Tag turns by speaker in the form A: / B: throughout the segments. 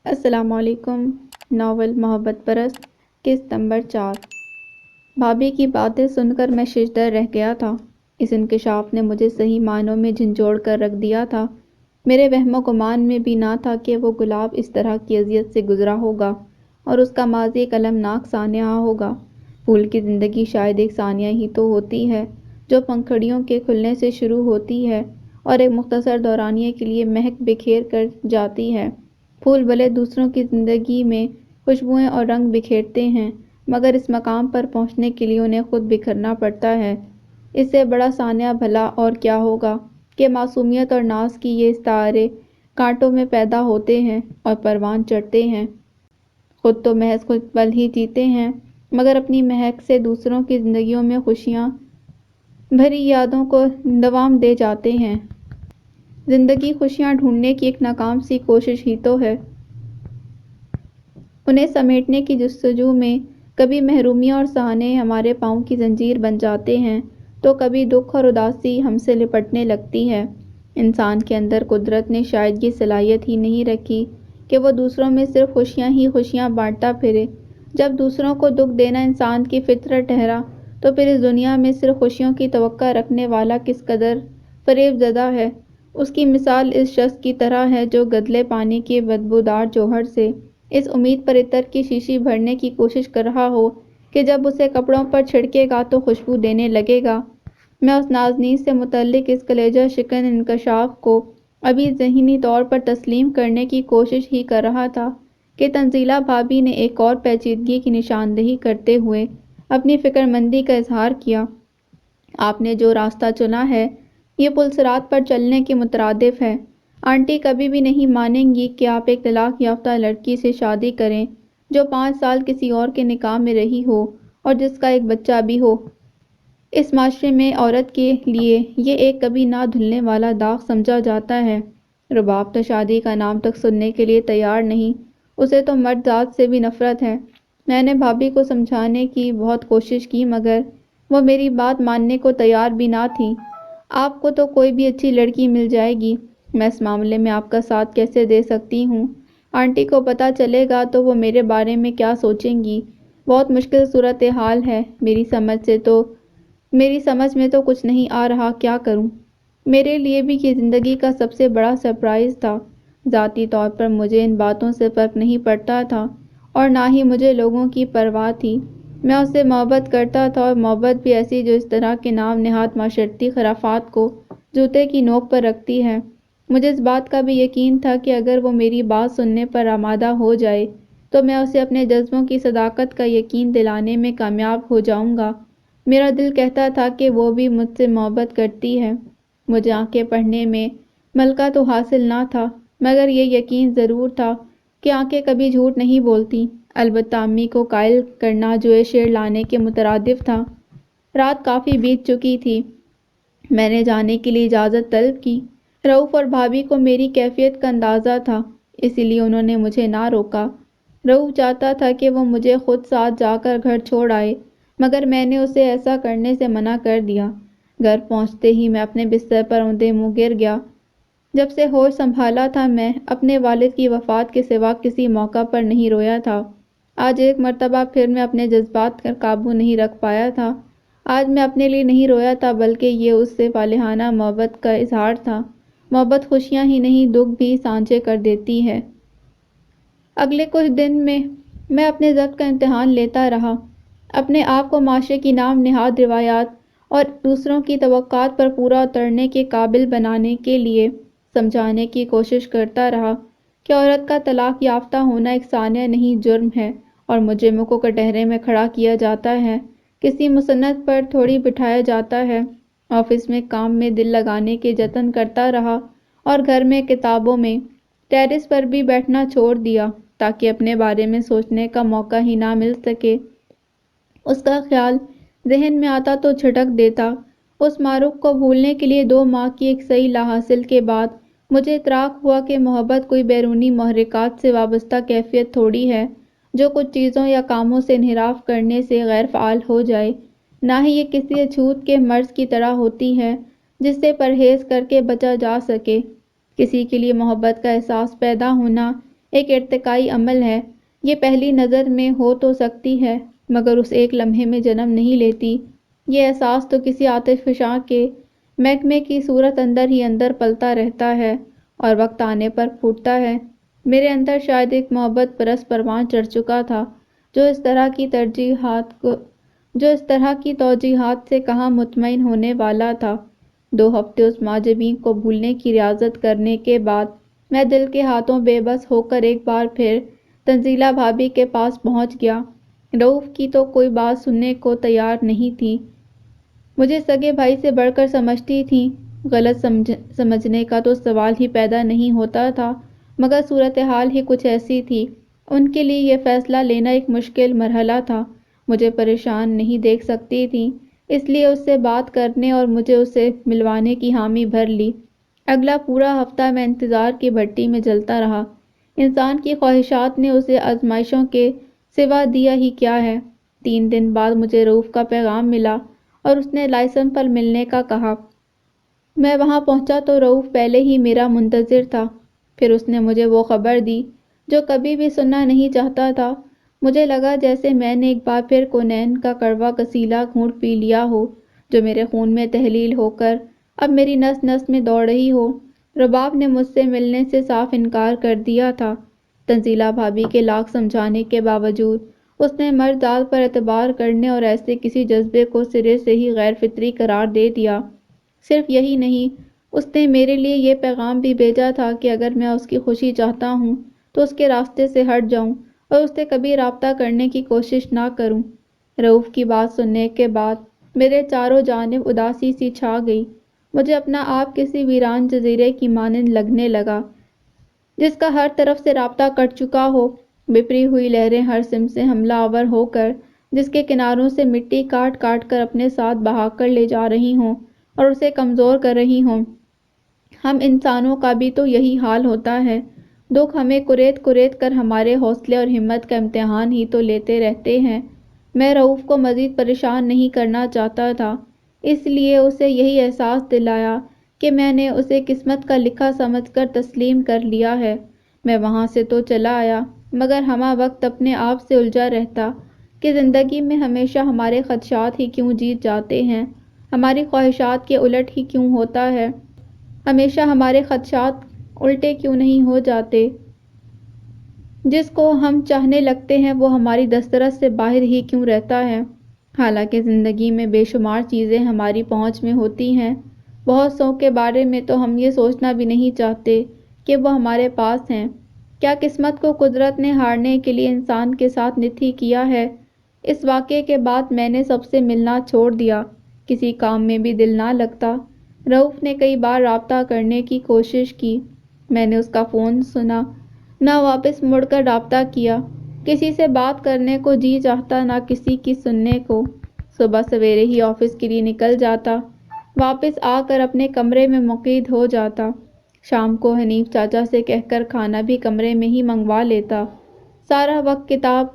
A: السلام علیکم۔ ناول محبت پرست، قسط نمبر 4۔ بھابھی کی باتیں سن کر میں ششدر رہ گیا تھا۔ اس انکشاف نے مجھے صحیح معنوں میں جھنجھوڑ کر رکھ دیا تھا۔ میرے وہم و گمان میں بھی نہ تھا کہ وہ گلاب اس طرح کی اذیت سے گزرا ہوگا اور اس کا ماضی ایک المناک سانحہ ہوگا۔ پھول کی زندگی شاید ایک سانحہ ہی تو ہوتی ہے جو پنکھڑیوں کے کھلنے سے شروع ہوتی ہے اور ایک مختصر دورانیے کے لیے مہک بکھیر کر جاتی ہے۔ پھول بھلے دوسروں کی زندگی میں خوشبوئیں اور رنگ بکھیرتے ہیں، مگر اس مقام پر پہنچنے کے لیے انہیں خود بکھرنا پڑتا ہے۔ اس سے بڑا سانحہ بھلا اور کیا ہوگا کہ معصومیت اور ناز کی یہ ستارے کانٹوں میں پیدا ہوتے ہیں اور پروان چڑھتے ہیں۔ خود تو محض کچھ پل ہی جیتے ہیں، مگر اپنی مہک سے دوسروں کی زندگیوں میں خوشیاں بھری یادوں کو دوام دے جاتے ہیں۔ زندگی خوشیاں ڈھونڈنے کی ایک ناکام سی کوشش ہی تو ہے۔ انہیں سمیٹنے کی جستجو میں کبھی محرومیاں اور سہانے ہمارے پاؤں کی زنجیر بن جاتے ہیں تو کبھی دکھ اور اداسی ہم سے لپٹنے لگتی ہے۔ انسان کے اندر قدرت نے شاید یہ صلاحیت ہی نہیں رکھی کہ وہ دوسروں میں صرف خوشیاں ہی خوشیاں بانٹتا پھرے۔ جب دوسروں کو دکھ دینا انسان کی فطرت ٹھہرا تو پھر اس دنیا میں صرف خوشیوں کی توقع رکھنے والا کس قدر فریب زدہ ہے۔ اس کی مثال اس شخص کی طرح ہے جو گدلے پانی کے بدبودار جوہر سے اس امید پر عطر کی شیشی بھرنے کی کوشش کر رہا ہو کہ جب اسے کپڑوں پر چھڑکے گا تو خوشبو دینے لگے گا۔ میں اس نازنین سے متعلق اس کلیجہ شکن انکشاف کو ابھی ذہنی طور پر تسلیم کرنے کی کوشش ہی کر رہا تھا کہ تنزیلہ بھابھی نے ایک اور پیچیدگی کی نشاندہی کرتے ہوئے اپنی فکرمندی کا اظہار کیا۔ آپ نے جو راستہ چنا ہے یہ پل صراط پر چلنے کے مترادف ہے۔ آنٹی کبھی بھی نہیں مانیں گی کہ آپ ایک طلاق یافتہ لڑکی سے شادی کریں جو 5 سال کسی اور کے نکاح میں رہی ہو اور جس کا ایک بچہ بھی ہو۔ اس معاشرے میں عورت کے لیے یہ ایک کبھی نہ دھلنے والا داغ سمجھا جاتا ہے۔ رباب تو شادی کا نام تک سننے کے لیے تیار نہیں، اسے تو مرد ذات سے بھی نفرت ہے۔ میں نے بھابھی کو سمجھانے کی بہت کوشش کی مگر وہ میری بات ماننے کو تیار بھی نہ تھی۔ آپ کو تو کوئی بھی اچھی لڑکی مل جائے گی، میں اس معاملے میں آپ کا ساتھ کیسے دے سکتی ہوں؟ آنٹی کو پتہ چلے گا تو وہ میرے بارے میں کیا سوچیں گی؟ بہت مشکل صورتحال ہے، میری سمجھ میں تو کچھ نہیں آ رہا، کیا کروں؟ میرے لیے بھی یہ زندگی کا سب سے بڑا سرپرائز تھا۔ ذاتی طور پر مجھے ان باتوں سے فرق نہیں پڑتا تھا اور نہ ہی مجھے لوگوں کی پرواہ تھی۔ میں اس سے محبت کرتا تھا اور محبت بھی ایسی جو اس طرح کے نام نہاد معاشرتی خرافات کو جوتے کی نوک پر رکھتی ہے۔ مجھے اس بات کا بھی یقین تھا کہ اگر وہ میری بات سننے پر آمادہ ہو جائے تو میں اسے اپنے جذبوں کی صداقت کا یقین دلانے میں کامیاب ہو جاؤں گا۔ میرا دل کہتا تھا کہ وہ بھی مجھ سے محبت کرتی ہے۔ مجھے آنکھیں پڑھنے میں ملکہ تو حاصل نہ تھا مگر یہ یقین ضرور تھا کہ آنکھیں کبھی جھوٹ نہیں بولتی۔ البتہ امی کو قائل کرنا جوئے شعر لانے کے مترادف تھا۔ رات کافی بیت چکی تھی۔ میں نے جانے کے لیے اجازت طلب کی۔ رؤف اور بھابھی کو میری کیفیت کا اندازہ تھا، اسی لیے انہوں نے مجھے نہ روکا۔ رؤف چاہتا تھا کہ وہ مجھے خود ساتھ جا کر گھر چھوڑ آئے مگر میں نے اسے ایسا کرنے سے منع کر دیا۔ گھر پہنچتے ہی میں اپنے بستر پر اوندے منہ گر گیا۔ جب سے ہوش سنبھالا تھا میں اپنے والد کی وفات کے سوا کسی موقع پر نہیں رویا تھا۔ آج ایک مرتبہ پھر میں اپنے جذبات پر قابو نہیں رکھ پایا تھا۔ آج میں اپنے لیے نہیں رویا تھا بلکہ یہ اس سے والہانہ محبت کا اظہار تھا۔ محبت خوشیاں ہی نہیں دکھ بھی سانجے کر دیتی ہے۔ اگلے کچھ دن میں اپنے ضبط کا امتحان لیتا رہا، اپنے آپ کو معاشرے کی نام نہاد روایات اور دوسروں کی توقعات پر پورا اترنے کے قابل بنانے کے لیے سمجھانے کی کوشش کرتا رہا کہ عورت کا طلاق یافتہ ہونا ایک سانحہ نہیں جرم ہے اور مجرموں کو کٹہرے میں کھڑا کیا جاتا ہے، کسی مسنت پر تھوڑی بٹھایا جاتا ہے۔ آفس میں کام میں دل لگانے کے جتن کرتا رہا اور گھر میں کتابوں میں ٹیرس پر بھی بیٹھنا چھوڑ دیا تاکہ اپنے بارے میں سوچنے کا موقع ہی نہ مل سکے۔ اس کا خیال ذہن میں آتا تو جھٹک دیتا۔ اس معروف کو بھولنے کے لیے 2 ماہ کی ایک صحیح لاحاصل کے بعد مجھے ادراک ہوا کہ محبت کوئی بیرونی محرکات سے وابستہ کیفیت تھوڑی ہے جو کچھ چیزوں یا کاموں سے انحراف کرنے سے غیر فعال ہو جائے، نہ ہی یہ کسی اچھوت کے مرض کی طرح ہوتی ہے جس سے پرہیز کر کے بچا جا سکے۔ کسی کے لیے محبت کا احساس پیدا ہونا ایک ارتقائی عمل ہے۔ یہ پہلی نظر میں ہو تو سکتی ہے مگر اس ایک لمحے میں جنم نہیں لیتی۔ یہ احساس تو کسی آتش فشاں کے محکمے کی صورت اندر ہی اندر پلتا رہتا ہے اور وقت آنے پر پھوٹتا ہے۔ میرے اندر شاید ایک محبت پرست پروان چڑھ چکا تھا جو اس طرح کی توجیہات سے کہاں مطمئن ہونے والا تھا۔ 2 ہفتے اس معجبین کو بھولنے کی ریاضت کرنے کے بعد میں دل کے ہاتھوں بے بس ہو کر ایک بار پھر تنزیلہ بھابی کے پاس پہنچ گیا۔ رؤف کی تو کوئی بات سننے کو تیار نہیں تھی۔ مجھے سگے بھائی سے بڑھ کر سمجھتی تھیں۔ غلط سمجھنے کا تو سوال ہی پیدا نہیں ہوتا تھا مگر صورتحال ہی کچھ ایسی تھی۔ ان کے لیے یہ فیصلہ لینا ایک مشکل مرحلہ تھا۔ مجھے پریشان نہیں دیکھ سکتی تھیں، اس لیے اس سے بات کرنے اور مجھے اسے ملوانے کی حامی بھر لی۔ اگلا پورا ہفتہ میں انتظار کی بھٹی میں جلتا رہا۔ انسان کی خواہشات نے اسے آزمائشوں کے سوا دیا ہی کیا ہے۔ 3 دن بعد مجھے رؤف کا پیغام ملا اور اس نے لائسن پر ملنے کا کہا۔ میں وہاں پہنچا تو رؤف پہلے ہی میرا منتظر تھا۔ پھر اس نے مجھے وہ خبر دی جو کبھی بھی سننا نہیں چاہتا تھا۔ مجھے لگا جیسے میں نے ایک بار پھر کونین کا کڑوا کسیلا گھونٹ پی لیا ہو جو میرے خون میں تحلیل ہو کر اب میری نس نس میں دوڑ رہی ہو۔ رباب نے مجھ سے ملنے سے صاف انکار کر دیا تھا۔ تنزیلہ بھابی کے لاکھ سمجھانے کے باوجود اس نے مرد ذات پر اعتبار کرنے اور ایسے کسی جذبے کو سرے سے ہی غیر فطری قرار دے دیا۔ صرف یہی نہیں، اس نے میرے لیے یہ پیغام بھی بھیجا تھا کہ اگر میں اس کی خوشی چاہتا ہوں تو اس کے راستے سے ہٹ جاؤں اور اس سے کبھی رابطہ کرنے کی کوشش نہ کروں۔ رؤف کی بات سننے کے بعد میرے چاروں جانب اداسی سی چھا گئی۔ مجھے اپنا آپ کسی ویران جزیرے کی مانند لگنے لگا جس کا ہر طرف سے رابطہ کٹ چکا ہو۔ بپھری ہوئی لہریں ہر سمت سے حملہ آور ہو کر جس کے کناروں سے مٹی کاٹ کاٹ کر اپنے ساتھ بہا کر لے جا رہی ہوں اور اسے کمزور کر رہی ہوں۔ ہم انسانوں کا بھی تو یہی حال ہوتا ہے۔ دکھ ہمیں کریت کریت کر ہمارے حوصلے اور ہمت کا امتحان ہی تو لیتے رہتے ہیں۔ میں رؤف کو مزید پریشان نہیں کرنا چاہتا تھا، اس لیے اسے یہی احساس دلایا کہ میں نے اسے قسمت کا لکھا سمجھ کر تسلیم کر لیا ہے۔ میں وہاں سے تو چلا آیا مگر ہمہ وقت اپنے آپ سے الجھا رہتا کہ زندگی میں ہمیشہ ہمارے خدشات ہی کیوں جیت جاتے ہیں، ہماری خواہشات کے الٹ ہی کیوں ہوتا ہے، ہمیشہ ہمارے خدشات الٹے کیوں نہیں ہو جاتے، جس کو ہم چاہنے لگتے ہیں وہ ہماری دسترس سے باہر ہی کیوں رہتا ہے۔ حالانکہ زندگی میں بے شمار چیزیں ہماری پہنچ میں ہوتی ہیں، بہت سو کے بارے میں تو ہم یہ سوچنا بھی نہیں چاہتے کہ وہ ہمارے پاس ہیں۔ کیا قسمت کو قدرت نے ہارنے کے لیے انسان کے ساتھ نت ہی کیا ہے؟ اس واقعے کے بعد میں نے سب سے ملنا چھوڑ دیا، کسی کام میں بھی دل نہ لگتا۔ رؤف نے کئی بار رابطہ کرنے کی کوشش کی، میں نے اس کا فون سنا نہ واپس مڑ کر رابطہ کیا۔ کسی سے بات کرنے کو جی چاہتا نہ کسی کی سننے کو۔ صبح سویرے ہی آفس کے لیے نکل جاتا، واپس آ کر اپنے کمرے میں مقید ہو جاتا۔ شام کو حنیف چاچا سے کہہ کر کھانا بھی کمرے میں ہی منگوا لیتا۔ سارا وقت کتاب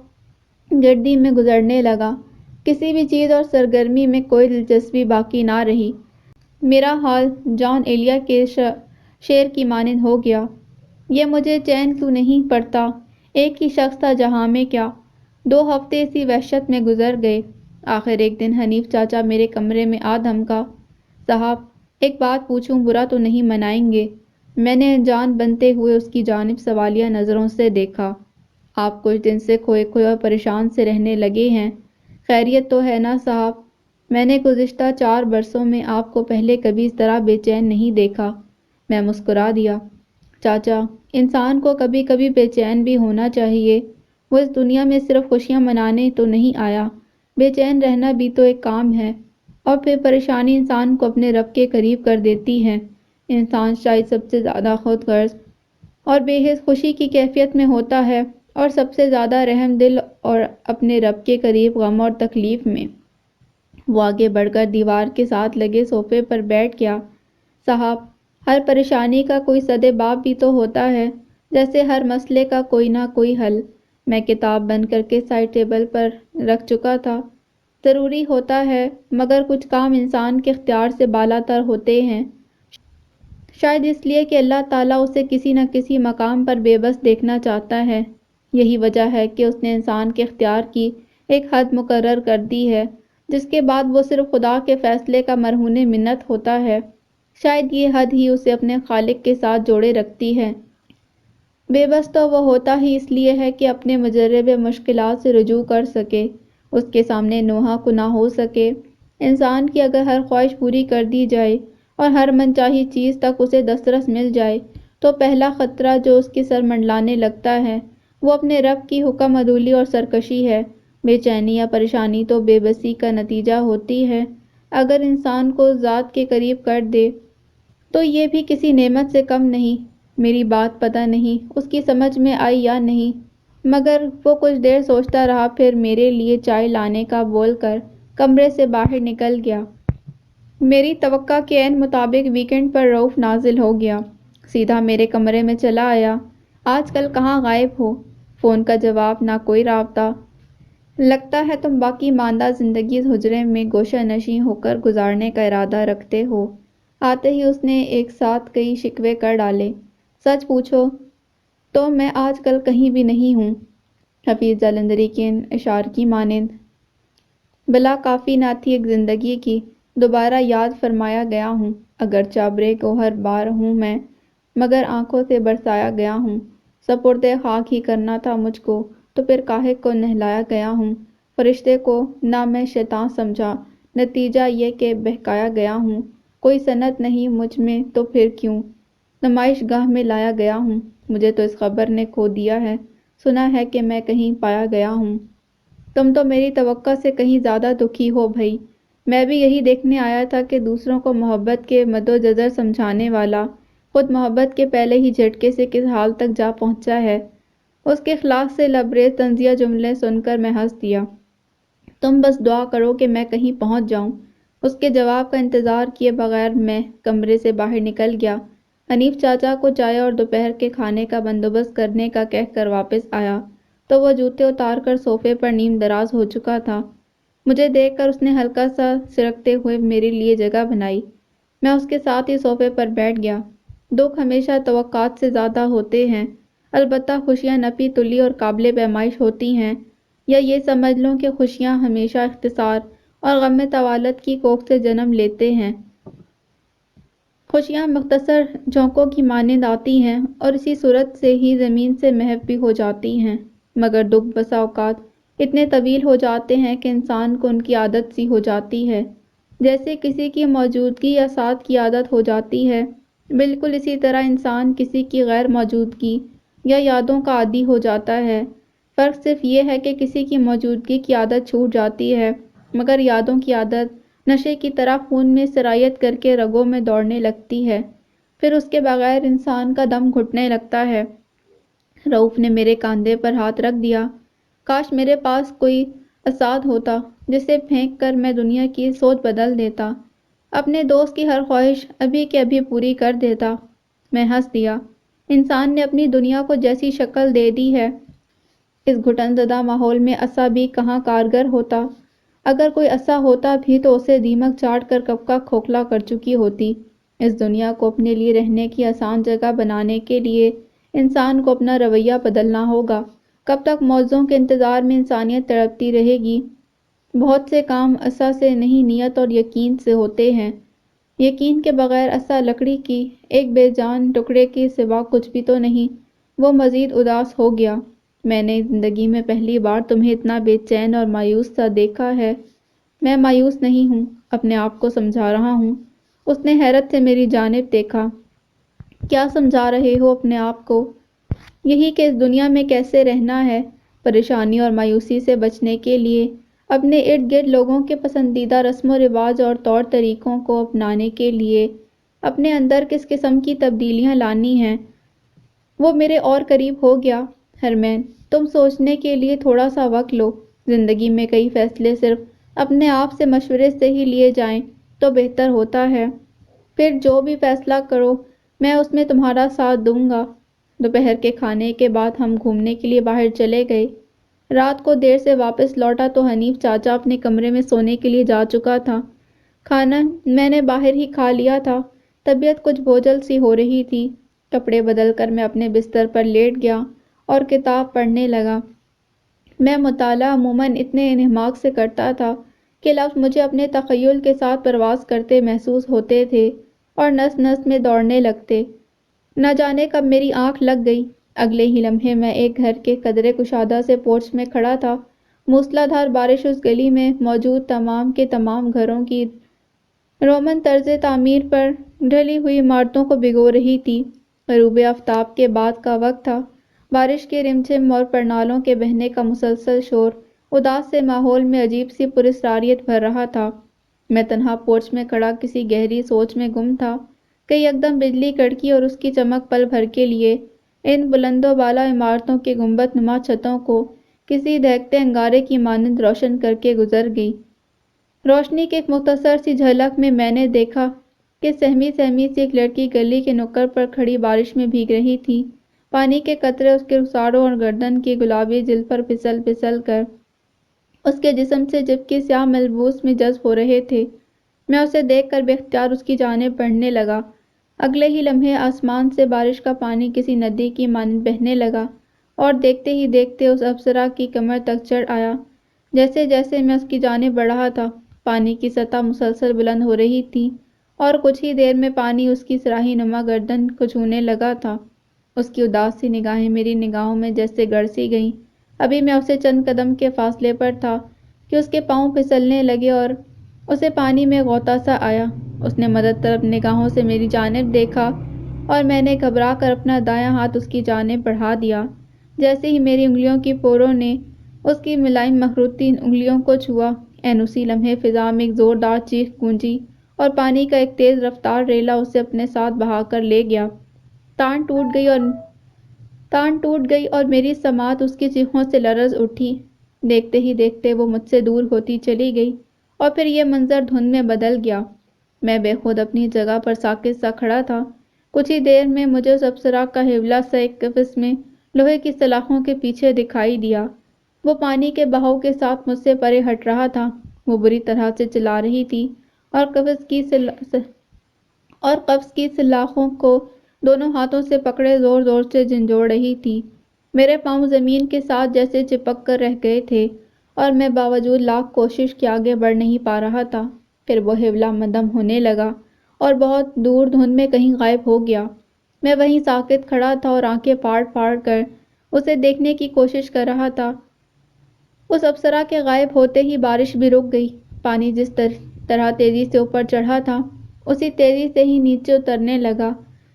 A: گردی میں گزرنے لگا، کسی بھی چیز اور سرگرمی میں کوئی دلچسپی باقی نہ رہی۔ میرا حال جان ایلیا کے شعر کی مانند ہو گیا، یہ مجھے چین کیوں نہیں پڑتا، ایک ہی شخص تھا جہاں میں کیا۔ 2 ہفتے اسی وحشت میں گزر گئے۔ آخر ایک دن حنیف چاچا میرے کمرے میں آ دھمکا، صاحب ایک بات پوچھوں، برا تو نہیں منائیں گے؟ میں نے انجان بنتے ہوئے اس کی جانب سوالیہ نظروں سے دیکھا۔ آپ کچھ دن سے کھوئے کھوئے اور پریشان سے رہنے لگے ہیں، خیریت تو ہے نا صاحب؟ میں نے گزشتہ 4 برسوں میں آپ کو پہلے کبھی اس طرح بے چین نہیں دیکھا۔ میں مسکرا دیا، چاچا انسان کو کبھی کبھی بے چین بھی ہونا چاہیے، وہ اس دنیا میں صرف خوشیاں منانے تو نہیں آیا، بے چین رہنا بھی تو ایک کام ہے۔ اور پھر پریشانی انسان کو اپنے رب کے قریب کر دیتی ہے۔ انسان شاید سب سے زیادہ خود غرض اور بے حس خوشی کی کیفیت میں ہوتا ہے اور سب سے زیادہ رحم دل اور اپنے رب کے قریب غم اور تکلیف میں۔ وہ آگے بڑھ کر دیوار کے ساتھ لگے صوفے پر بیٹھ گیا، صاحب ہر پریشانی کا کوئی سدباب بھی تو ہوتا ہے، جیسے ہر مسئلے کا کوئی نہ کوئی حل۔ میں کتاب بند کر کے سائڈ ٹیبل پر رکھ چکا تھا۔ ضروری ہوتا ہے مگر کچھ کام انسان کے اختیار سے بالاتر ہوتے ہیں۔ شاید اس لیے کہ اللہ تعالیٰ اسے کسی نہ کسی مقام پر بے بس دیکھنا چاہتا ہے۔ یہی وجہ ہے کہ اس نے انسان کے اختیار کی ایک حد مقرر کر دی ہے، جس کے بعد وہ صرف خدا کے فیصلے کا مرہون منت ہوتا ہے۔ شاید یہ حد ہی اسے اپنے خالق کے ساتھ جوڑے رکھتی ہے۔ بے بس تو وہ ہوتا ہی اس لیے ہے کہ اپنے مجرب مشکلات سے رجوع کر سکے، اس کے سامنے نوحہ کنا ہو سکے۔ انسان کی اگر ہر خواہش پوری کر دی جائے اور ہر من چاہی چیز تک اسے دسترس مل جائے تو پہلا خطرہ جو اس کے سر منڈلانے لگتا ہے وہ اپنے رب کی حکم عدولی اور سرکشی ہے۔ بے چینی یا پریشانی تو بے بسی کا نتیجہ ہوتی ہے۔ اگر انسان کو ذات کے قریب کر دے تو یہ بھی کسی نعمت سے کم نہیں۔ میری بات پتہ نہیں اس کی سمجھ میں آئی یا نہیں، مگر وہ کچھ دیر سوچتا رہا، پھر میرے لیے چائے لانے کا بول کر کمرے سے باہر نکل گیا۔ میری توقع کے عین مطابق ویکنڈ پر رؤف نازل ہو گیا۔ سیدھا میرے کمرے میں چلا آیا۔ آج کل کہاں غائب ہو؟ فون کا جواب، نہ کوئی رابطہ۔ لگتا ہے تم باقی ماندہ زندگی اس حجرے میں گوشہ نشین ہو کر گزارنے کا ارادہ رکھتے ہو۔ آتے ہی اس نے ایک ساتھ کئی شکوے کر ڈالے۔ سچ پوچھو تو میں آج کل کہیں بھی نہیں ہوں، حفیظ جالندھری کے ان اشعار کی مانند۔ بلا کافی نہ تھی ایک زندگی کی، دوبارہ یاد فرمایا گیا ہوں۔ اگرچہ ابرِ گوہر بار ہوں میں، مگر آنکھوں سے برسایا گیا ہوں۔ سپرد خاک ہی کرنا تھا مجھ کو، تو پھر کاہے کو نہلایا گیا ہوں۔ فرشتے کو نہ میں شیطاں سمجھا، نتیجہ یہ کہ بہکایا گیا ہوں۔ کوئی صنعت نہیں مجھ میں تو پھر کیوں نمائش گاہ میں لایا گیا ہوں۔ مجھے تو اس خبر نے کھو دیا ہے، سنا ہے کہ میں کہیں پایا گیا ہوں۔ تم تو میری توقع سے کہیں زیادہ دکھی ہو بھئی۔ میں بھی یہی دیکھنے آیا تھا کہ دوسروں کو محبت کے مدوجزر سمجھانے والا خود محبت کے پہلے ہی جھٹکے سے کس حال تک جا پہنچا ہے۔ اس کے اخلاق سے لبریز طنزیہ جملے سن کر میں ہنس دیا۔ تم بس دعا کرو کہ میں کہیں پہنچ جاؤں۔ اس کے جواب کا انتظار کیے بغیر میں کمرے سے باہر نکل گیا۔ حنیف چاچا کو چائے اور دوپہر کے کھانے کا بندوبست کرنے کا کہہ کر واپس آیا تو وہ جوتے اتار کر صوفے پر نیم دراز ہو چکا تھا۔ مجھے دیکھ کر اس نے ہلکا سا سرکتے ہوئے میرے لیے جگہ بنائی۔ میں اس کے ساتھ ہی صوفے پر بیٹھ گیا۔ دکھ ہمیشہ توقعات سے زیادہ ہوتے ہیں، البتہ خوشیاں نپی تلی اور قابل پیمائش ہوتی ہیں، یا یہ سمجھ لوں کہ خوشیاں ہمیشہ اختصار اور غم طوالت کی کوکھ سے جنم لیتے ہیں۔ خوشیاں مختصر جھونکوں کی مانند آتی ہیں اور اسی صورت سے ہی زمین سے محو بھی ہو جاتی ہیں، مگر دکھ بسا اوقات اتنے طویل ہو جاتے ہیں کہ انسان کو ان کی عادت سی ہو جاتی ہے، جیسے کسی کی موجودگی یا ساتھ کی عادت ہو جاتی ہے۔ بالکل اسی طرح انسان کسی کی غیر موجودگی یا یادوں کا عادی ہو جاتا ہے۔ فرق صرف یہ ہے کہ کسی کی موجودگی کی عادت چھوٹ جاتی ہے، مگر یادوں کی عادت نشے کی طرح خون میں سرایت کر کے رگوں میں دوڑنے لگتی ہے، پھر اس کے بغیر انسان کا دم گھٹنے لگتا ہے۔ رؤف نے میرے کاندھے پر ہاتھ رکھ دیا۔ کاش میرے پاس کوئی اساد ہوتا جسے پھینک کر میں دنیا کی سوچ بدل دیتا، اپنے دوست کی ہر خواہش ابھی کے ابھی پوری کر دیتا۔ میں ہنس دیا۔ انسان نے اپنی دنیا کو جیسی شکل دے دی ہے، اس گھٹن زدہ ماحول میں عصا بھی کہاں کارگر ہوتا۔ اگر کوئی عصا ہوتا بھی تو اسے دیمک چاٹ کر کب کا کھوکھلا کر چکی ہوتی۔ اس دنیا کو اپنے لیے رہنے کی آسان جگہ بنانے کے لیے انسان کو اپنا رویہ بدلنا ہوگا۔ کب تک معجزوں کے انتظار میں انسانیت تڑپتی رہے گی؟ بہت سے کام عصا سے نہیں نیت اور یقین سے ہوتے ہیں۔ یقین کے بغیر عصا لکڑی کی ایک بے جان ٹکڑے کے سوا کچھ بھی تو نہیں۔ وہ مزید اداس ہو گیا۔ میں نے زندگی میں پہلی بار تمہیں اتنا بے چین اور مایوس سا دیکھا ہے۔ میں مایوس نہیں ہوں، اپنے آپ کو سمجھا رہا ہوں۔ اس نے حیرت سے میری جانب دیکھا۔ کیا سمجھا رہے ہو اپنے آپ کو؟ یہی کہ اس دنیا میں کیسے رہنا ہے، پریشانی اور مایوسی سے بچنے کے لیے اپنے ارد گرد لوگوں کے پسندیدہ رسم و رواج اور طور طریقوں کو اپنانے کے لیے اپنے اندر کس قسم کی تبدیلیاں لانی ہیں۔ وہ میرے اور قریب ہو گیا۔ ہرمین، تم سوچنے کے لیے تھوڑا سا وقت لو۔ زندگی میں کئی فیصلے صرف اپنے آپ سے مشورے سے ہی لیے جائیں تو بہتر ہوتا ہے۔ پھر جو بھی فیصلہ کرو میں اس میں تمہارا ساتھ دوں گا۔ دوپہر کے کھانے کے بعد ہم گھومنے کے لیے باہر چلے گئے۔ رات کو دیر سے واپس لوٹا تو حنیف چاچا اپنے کمرے میں سونے کے لیے جا چکا تھا۔ کھانا میں نے باہر ہی کھا لیا تھا۔ طبیعت کچھ بوجھل سی ہو رہی تھی۔ کپڑے بدل کر میں اپنے بستر پر لیٹ گیا اور کتاب پڑھنے لگا۔ میں مطالعہ عموماً اتنے انہماک سے کرتا تھا کہ لفظ مجھے اپنے تخیل کے ساتھ پرواز کرتے محسوس ہوتے تھے اور نس نس میں دوڑنے لگتے۔ نہ جانے کب میری آنکھ لگ گئی۔ اگلے ہی لمحے میں ایک گھر کے قدرے کشادہ سے پورچ میں کھڑا تھا۔ موسلا دھار بارش اس گلی میں موجود تمام کے تمام گھروں کی رومن طرز تعمیر پر ڈھلی ہوئی عمارتوں کو بھگو رہی تھی۔ غروب آفتاب کے بعد کا وقت تھا۔ بارش کے رمجھم اور پرنالوں کے بہنے کا مسلسل شور اداس سے ماحول میں عجیب سی پراسراریت بھر رہا تھا۔ میں تنہا پورچ میں کھڑا کسی گہری سوچ میں گم تھا کہ یکدم بجلی کڑکی اور اس کی چمک پل بھر کے لیے ان بلند و بالا عمارتوں کے گنبد نما چھتوں کو کسی دہکتے انگارے کی مانند روشن کر کے گزر گئی۔ روشنی کی ایک مختصر سی جھلک میں میں نے دیکھا کہ سہمی سہمی سی ایک لڑکی گلی کے نکڑ پر کھڑی بارش میں بھیگ رہی تھی۔ پانی کے قطرے اس کے رخساروں اور گردن کی گلابی جلد پر پھسل پھسل کر اس کے جسم سے چپکی سیاہ ملبوس میں جذب ہو رہے تھے۔ میں اسے دیکھ کر بے اختیار اس کی جانب بڑھنے لگا۔ اگلے ہی لمحے آسمان سے بارش کا پانی کسی ندی کی مانند بہنے لگا اور دیکھتے ہی دیکھتے اس ابصرا کی کمر تک چڑھ آیا۔ جیسے جیسے میں اس کی جانب بڑھ رہا تھا، پانی کی سطح مسلسل بلند ہو رہی تھی اور کچھ ہی دیر میں پانی اس کی صراحی نما گردن کو چھونے لگا تھا۔ اس کی اداس سی نگاہیں میری نگاہوں میں جیسے گڑ سی گئیں۔ ابھی میں اسے چند قدم کے فاصلے پر تھا کہ اس کے پاؤں پھسلنے لگے اور اسے پانی میں غوطہ سا آیا۔ اس نے مدد طلب نگاہوں سے میری جانب دیکھا اور میں نے گھبرا کر اپنا دایاں ہاتھ اس کی جانب بڑھا دیا۔ جیسے ہی میری انگلیوں کی پوروں نے اس کی ملائم مخروطی انگلیوں کو چھوا، عین اسی لمحے فضا میں ایک زوردار چیخ گونجی اور پانی کا ایک تیز رفتار ریلا اسے اپنے ساتھ بہا کر لے گیا۔ تان ٹوٹ گئی اور میری سماعت اس کی چیخوں سے لرز اٹھی۔ دیکھتے ہی دیکھتے وہ مجھ سے دور ہوتی چلی گئی اور پھر یہ منظر دھند میں بدل گیا۔ میں بے خود اپنی جگہ پر ساکت سا کھڑا تھا۔ کچھ ہی دیر میں مجھے اس ابصرا کا حوالہ سا ایک قفس میں لوہے کی سلاخوں کے پیچھے دکھائی دیا۔ وہ پانی کے بہاؤ کے ساتھ مجھ سے پرے ہٹ رہا تھا۔ وہ بری طرح سے چلا رہی تھی اور قفس کی سلاخوں کو دونوں ہاتھوں سے پکڑے زور زور سے جھنجھوڑ رہی تھی۔ میرے پاؤں زمین کے ساتھ جیسے چپک کر رہ گئے تھے اور میں باوجود لاکھ کوشش کے آگے بڑھ نہیں پا رہا تھا۔ پھر وہ حوالہ مدھم ہونے لگا اور بہت دور دھند میں کہیں غائب ہو گیا۔ میں وہیں ساکت کھڑا تھا اور آنکھیں پھاڑ پھاڑ کر اسے دیکھنے کی کوشش کر رہا تھا۔ اس ابصرا کے غائب ہوتے ہی بارش بھی رک گئی۔ پانی جس طرح تیزی سے اوپر چڑھا تھا، اسی تیزی سے ہی نیچے اترنے لگا۔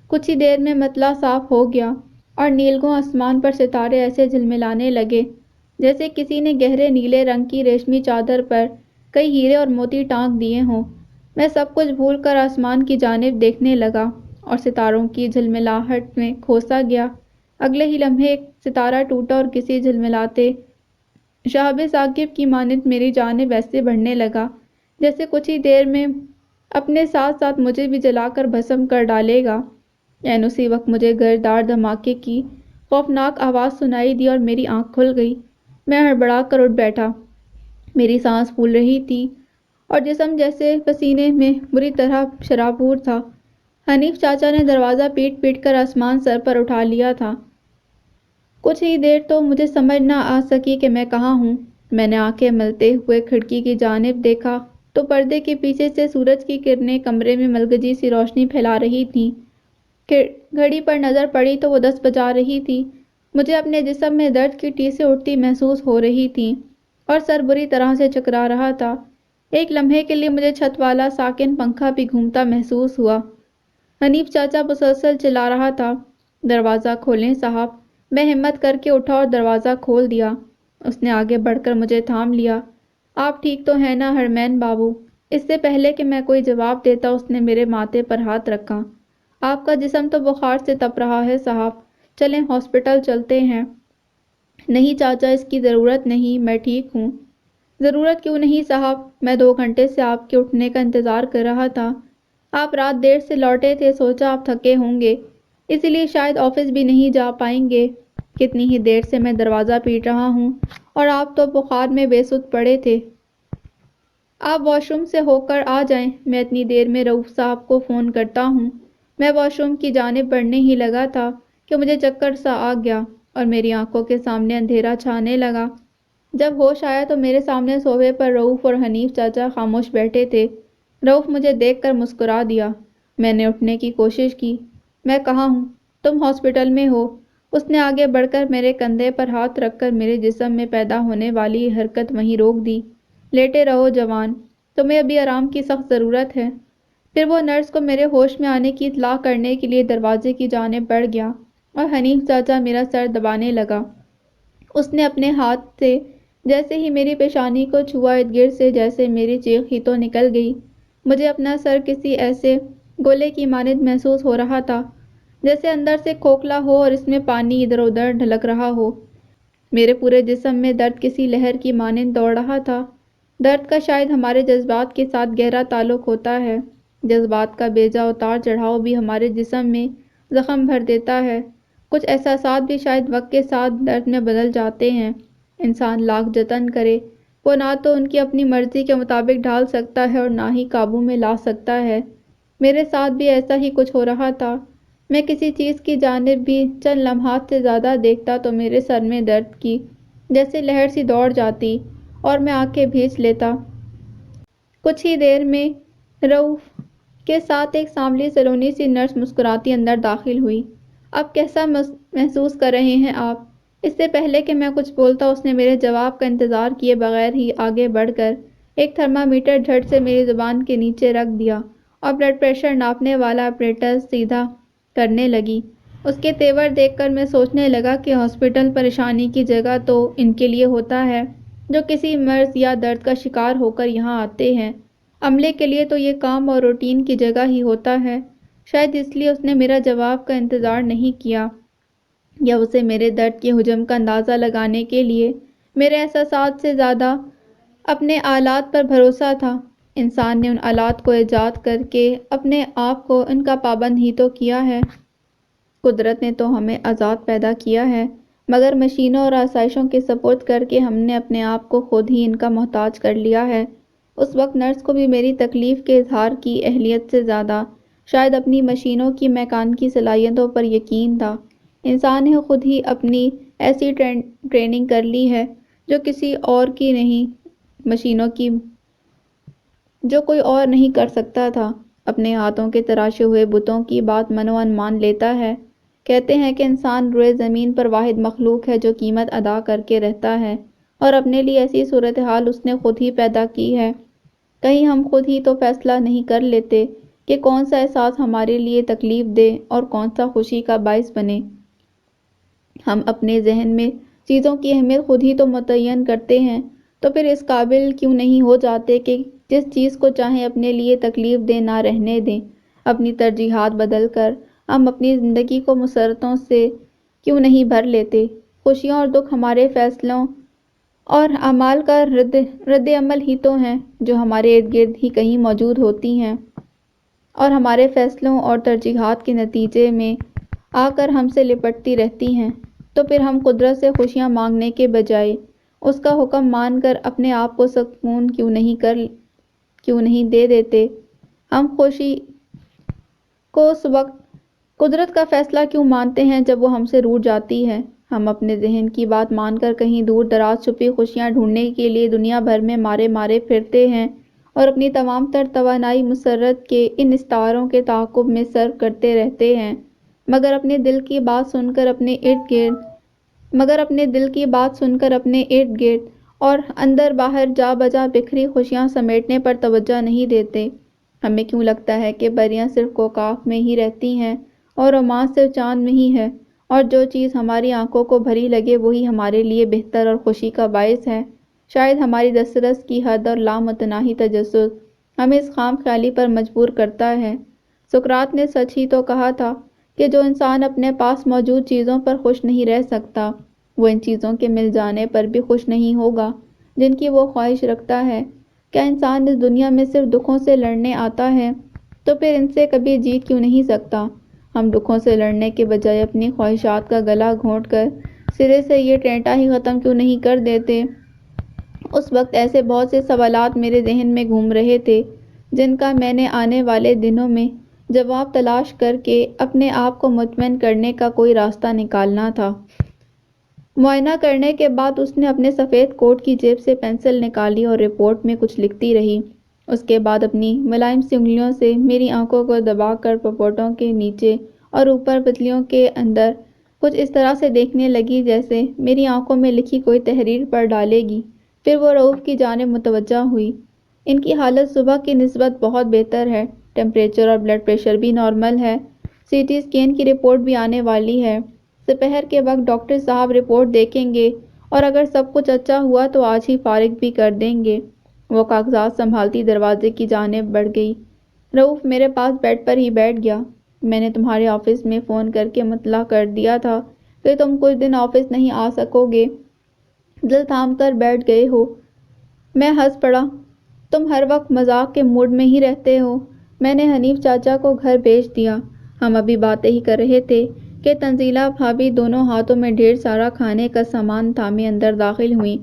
A: کچھ ہی دیر میں مطلع صاف ہو گیا اور نیلگوں آسمان پر ستارے ایسے جھلملانے لگے جیسے کسی نے گہرے نیلے رنگ کی ریشمی چادر پر کئی ہیرے اور موتی ٹانک دیے ہوں۔ میں سب کچھ بھول کر آسمان کی جانب دیکھنے لگا اور ستاروں کی جھلملاہٹ میں کھوسا گیا۔ اگلے ہی لمحے ایک ستارہ ٹوٹا اور کسی جھلملاتے شہاب ثاقب کی مانند میری جانب ایسے بڑھنے لگا جیسے کچھ ہی دیر میں اپنے ساتھ ساتھ مجھے بھی جلا کر بھسم کر ڈالے گا۔ عین اسی وقت مجھے گردار دھماکے کی خوفناک آواز سنائی دی اور میری آنکھ کھل گئی۔ میں ہڑبڑا کر اٹھ بیٹھا۔ میری سانس پھول رہی تھی اور جسم جیسے پسینے میں بری طرح شرابور تھا۔ حنیف چاچا نے دروازہ پیٹ پیٹ کر آسمان سر پر اٹھا لیا تھا۔ کچھ ہی دیر تو مجھے سمجھ نہ آ سکی کہ میں کہاں ہوں۔ میں نے آنکھیں ملتے ہوئے کھڑکی کی جانب دیکھا تو پردے کے پیچھے سے سورج کی کرنیں کمرے میں ملگجی سی روشنی پھیلا رہی تھیں۔ گھڑی پر نظر پڑی تو وہ 10 بجا رہی تھی۔ مجھے اپنے جسم میں درد کی ٹیسیں اٹھتی محسوس ہو رہی تھیں اور سر بری طرح سے چکرا رہا تھا۔ ایک لمحے کے لیے مجھے چھت والا ساکن پنکھا بھی گھومتا محسوس ہوا۔ حنیف چاچا مسلسل چلا رہا تھا، دروازہ کھولیں صاحب۔ میں ہمت کر کے اٹھا اور دروازہ کھول دیا۔ اس نے آگے بڑھ کر مجھے تھام لیا۔ آپ ٹھیک تو ہیں نا ہرمین بابو؟ اس سے پہلے کہ میں کوئی جواب دیتا اس نے میرے ماتھے پر ہاتھ رکھا۔ آپ کا جسم تو بخار سے تپ رہا ہے صاحب، چلیں ہاسپٹل چلتے ہیں۔ نہیں چاچا، اس کی ضرورت نہیں، میں ٹھیک ہوں۔ ضرورت کیوں نہیں صاحب؟ میں 2 گھنٹے سے آپ کے اٹھنے کا انتظار کر رہا تھا۔ آپ رات دیر سے لوٹے تھے، سوچا آپ تھکے ہوں گے، اسی لیے شاید آفس بھی نہیں جا پائیں گے۔ کتنی ہی دیر سے میں دروازہ پیٹ رہا ہوں اور آپ تو بخار میں بے سدھ پڑے تھے۔ آپ واش روم سے ہو کر آ جائیں، میں اتنی دیر میں رؤوف صاحب کو فون کرتا ہوں۔ میں واش روم کی جانب بڑھنے ہی لگا تھا کہ مجھے چکر سا آ گیا اور میری آنکھوں کے سامنے اندھیرا چھانے لگا۔ جب ہوش آیا تو میرے سامنے صوفے پر رؤوف اور حنیف چاچا خاموش بیٹھے تھے۔ رؤوف مجھے دیکھ کر مسکرا دیا۔ میں نے اٹھنے کی کوشش کی۔ میں کہاں ہوں؟ تم ہاسپٹل میں ہو۔ اس نے آگے بڑھ کر میرے کندھے پر ہاتھ رکھ کر میرے جسم میں پیدا ہونے والی حرکت وہیں روک دی۔ لیٹے رہو جوان، تمہیں ابھی آرام کی سخت ضرورت ہے۔ پھر وہ نرس کو میرے ہوش میں آنے کی اطلاع کرنے کے لیے دروازے کی جانب بڑھ گیا اور حنیف چاچا میرا سر دبانے لگا۔ اس نے اپنے ہاتھ سے جیسے ہی میری پیشانی کو چھوا، ارد گرد سے جیسے میری چیخ ہی تو نکل گئی۔ مجھے اپنا سر کسی ایسے گولے کی مانند محسوس ہو رہا تھا جیسے اندر سے کھوکھلا ہو اور اس میں پانی ادھر ادھر ڈھلک رہا ہو۔ میرے پورے جسم میں درد کسی لہر کی مانند دوڑ رہا تھا۔ درد کا شاید ہمارے جذبات کے ساتھ گہرا تعلق ہوتا ہے۔ جذبات کا بیجا اتار چڑھاؤ بھی ہمارے جسم میں زخم بھر دیتا ہے۔ کچھ احساسات بھی شاید وقت کے ساتھ درد میں بدل جاتے ہیں۔ انسان لاکھ جتن کرے، وہ نہ تو ان کی اپنی مرضی کے مطابق ڈھال سکتا ہے اور نہ ہی قابو میں لا سکتا ہے۔ میرے ساتھ بھی ایسا ہی کچھ ہو رہا تھا۔ میں کسی چیز کی جانب بھی چند لمحات سے زیادہ دیکھتا تو میرے سر میں درد کی جیسے لہر سی دوڑ جاتی اور میں آنکھیں بھیج لیتا۔ کچھ ہی دیر میں رؤوف کے ساتھ ایک سانولی سلونی سی نرس مسکراتی اندر داخل ہوئی۔ اب کیسا محسوس کر رہے ہیں آپ؟ اس سے پہلے کہ میں کچھ بولتا اس نے میرے جواب کا انتظار کیے بغیر ہی آگے بڑھ کر ایک تھرمامیٹر جھٹ سے میری زبان کے نیچے رکھ دیا اور بلڈ پریشر ناپنے والا اپریٹس سیدھا کرنے لگی۔ اس کے تیور دیکھ کر میں سوچنے لگا کہ ہاسپٹل پریشانی کی جگہ تو ان کے لیے ہوتا ہے جو کسی مرض یا درد کا شکار ہو کر یہاں آتے ہیں۔ عملے کے لیے تو یہ کام اور روٹین کی جگہ ہی ہوتا ہے۔ شاید اس لیے اس نے میرا جواب کا انتظار نہیں کیا، یا اسے میرے درد کے حجم کا اندازہ لگانے کے لیے میرے احساسات سے زیادہ اپنے آلات پر بھروسہ تھا۔ انسان نے ان آلات کو ایجاد کر کے اپنے آپ کو ان کا پابند ہی تو کیا ہے۔ قدرت نے تو ہمیں آزاد پیدا کیا ہے، مگر مشینوں اور آسائشوں کے سپرد کر کے ہم نے اپنے آپ کو خود ہی ان کا محتاج کر لیا ہے۔ اس وقت نرس کو بھی میری تکلیف کے اظہار کی اہلیت سے زیادہ شاید اپنی مشینوں کی میکانیکی صلاحیتوں پر یقین تھا۔ انسان نے خود ہی اپنی ایسی ٹریننگ کر لی ہے جو کسی اور کی نہیں، مشینوں کی، جو کوئی اور نہیں کر سکتا تھا۔ اپنے ہاتھوں کے تراشے ہوئے بتوں کی بات منوان مان لیتا ہے۔ کہتے ہیں کہ انسان روئے زمین پر واحد مخلوق ہے جو قیمت ادا کر کے رہتا ہے، اور اپنے لیے ایسی صورتحال اس نے خود ہی پیدا کی ہے۔ کہیں ہم خود ہی تو فیصلہ نہیں کر لیتے کہ کون سا احساس ہمارے لیے تکلیف دے اور کون سا خوشی کا باعث بنے؟ ہم اپنے ذہن میں چیزوں کی اہمیت خود ہی تو متعین کرتے ہیں، تو پھر اس قابل کیوں نہیں ہو جاتے کہ جس چیز کو چاہیں اپنے لیے تکلیف دے نہ رہنے دیں؟ اپنی ترجیحات بدل کر ہم اپنی زندگی کو مسرتوں سے کیوں نہیں بھر لیتے؟ خوشیاں اور دکھ ہمارے فیصلوں اور اعمال کا رد عمل ہی تو ہیں جو ہمارے ارد گرد ہی کہیں موجود ہوتی ہیں، اور ہمارے فیصلوں اور ترجیحات کے نتیجے میں آ کر ہم سے لپٹتی رہتی ہیں۔ تو پھر ہم قدرت سے خوشیاں مانگنے کے بجائے اس کا حکم مان کر اپنے آپ کو سکون کیوں نہیں دے دیتے؟ ہم خوشی کو اس وقت قدرت کا فیصلہ کیوں مانتے ہیں جب وہ ہم سے روٹھ جاتی ہے؟ ہم اپنے ذہن کی بات مان کر کہیں دور دراز چھپی خوشیاں ڈھونڈنے کے لیے دنیا بھر میں مارے پھرتے ہیں اور اپنی تمام تر توانائی مسرت کے ان استعاروں کے تعاقب میں صرف کرتے رہتے ہیں، مگر اپنے دل کی بات سن کر اپنے ارد گرد اور اندر باہر جا بجا بکھری خوشیاں سمیٹنے پر توجہ نہیں دیتے۔ ہمیں کیوں لگتا ہے کہ پریاں صرف کوکاف میں ہی رہتی ہیں اور رومانس صرف چاند میں ہی ہے، اور جو چیز ہماری آنکھوں کو بھری لگے وہی ہمارے لیے بہتر اور خوشی کا باعث ہے؟ شاید ہماری دسترس کی حد اور لامتناہی تجسس ہمیں اس خام خیالی پر مجبور کرتا ہے۔ سقراط نے سچ ہی تو کہا تھا کہ جو انسان اپنے پاس موجود چیزوں پر خوش نہیں رہ سکتا، وہ ان چیزوں کے مل جانے پر بھی خوش نہیں ہوگا جن کی وہ خواہش رکھتا ہے۔ کیا انسان اس دنیا میں صرف دکھوں سے لڑنے آتا ہے تو پھر ان سے کبھی جیت کیوں نہیں سکتا؟ ہم دکھوں سے لڑنے کے بجائے اپنی خواہشات کا گلا گھونٹ کر سرے سے یہ ٹینٹا ہی ختم کیوں نہیں کر دیتے؟ اس وقت ایسے بہت سے سوالات میرے ذہن میں گھوم رہے تھے جن کا میں نے آنے والے دنوں میں جواب تلاش کر کے اپنے آپ کو مطمئن کرنے کا کوئی راستہ نکالنا تھا۔ معائنہ کرنے کے بعد اس نے اپنے سفید کوٹ کی جیب سے پینسل نکالی اور رپورٹ میں کچھ لکھتی رہی۔ اس کے بعد اپنی ملائم سی انگلیوں سے میری آنکھوں کو دبا کر پپوٹوں کے نیچے اور اوپر پتلیوں کے اندر کچھ اس طرح سے دیکھنے لگی جیسے میری آنکھوں میں لکھی کوئی تحریر پڑھ ڈالے گی۔ پھر وہ رؤوف کی جانب متوجہ ہوئی۔ ان کی حالت صبح کی نسبت بہت بہتر ہے، ٹمپریچر اور بلڈ پریشر بھی نارمل ہے، سی ٹی اسکین کی رپورٹ بھی آنے والی ہے۔ دوپہر کے وقت ڈاکٹر صاحب رپورٹ دیکھیں گے اور اگر سب کچھ اچھا ہوا تو آج ہی فارغ بھی کر دیں گے۔ وہ کاغذات سنبھالتی دروازے کی جانب بڑھ گئی۔ رؤوف میرے پاس بیڈ پر ہی بیٹھ گیا۔ میں نے تمہارے آفس میں فون کر کے مطلع کر دیا تھا کہ تم کچھ دن آفس نہیں آ سکو گے۔ دل تھام کر بیٹھ گئے ہو۔ میں ہنس پڑا۔ تم ہر وقت مذاق کے موڈ میں ہی رہتے ہو۔ میں نے حنیف چاچا کو گھر بھیج دیا۔ ہم ابھی باتیں ہی کر رہے تھے کہ تنزیلہ بھابی دونوں ہاتھوں میں ڈھیر سارا کھانے کا سامان تھامے اندر داخل ہوئیں۔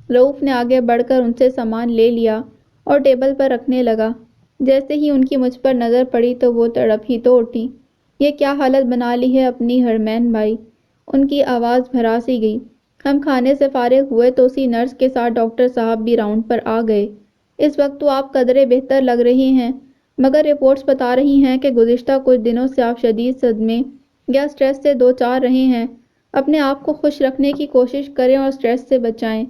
A: رؤوف نے آگے بڑھ کر ان سے سامان لے لیا اور ٹیبل پر رکھنے لگا۔ جیسے ہی ان کی مجھ پر نظر پڑی تو وہ تڑپ ہی تو اٹھی۔ یہ کیا حالت بنا لی ہے اپنی حرمین بھائی؟ ان کی آواز بھرا سی گئی۔ ہم کھانے سے فارغ ہوئے تو اسی نرس کے ساتھ ڈاکٹر صاحب بھی راؤنڈ پر آ گئے۔ اس وقت تو آپ قدرے بہتر لگ رہی ہیں، مگر رپورٹس بتا رہی ہیں کہ گزشتہ کچھ دنوں سے آپ شدید صدمے یا اسٹریس سے دوچار رہے ہیں۔ اپنے آپ کو خوش رکھنے کی کوشش کریں اور اسٹریس سے بچائیں،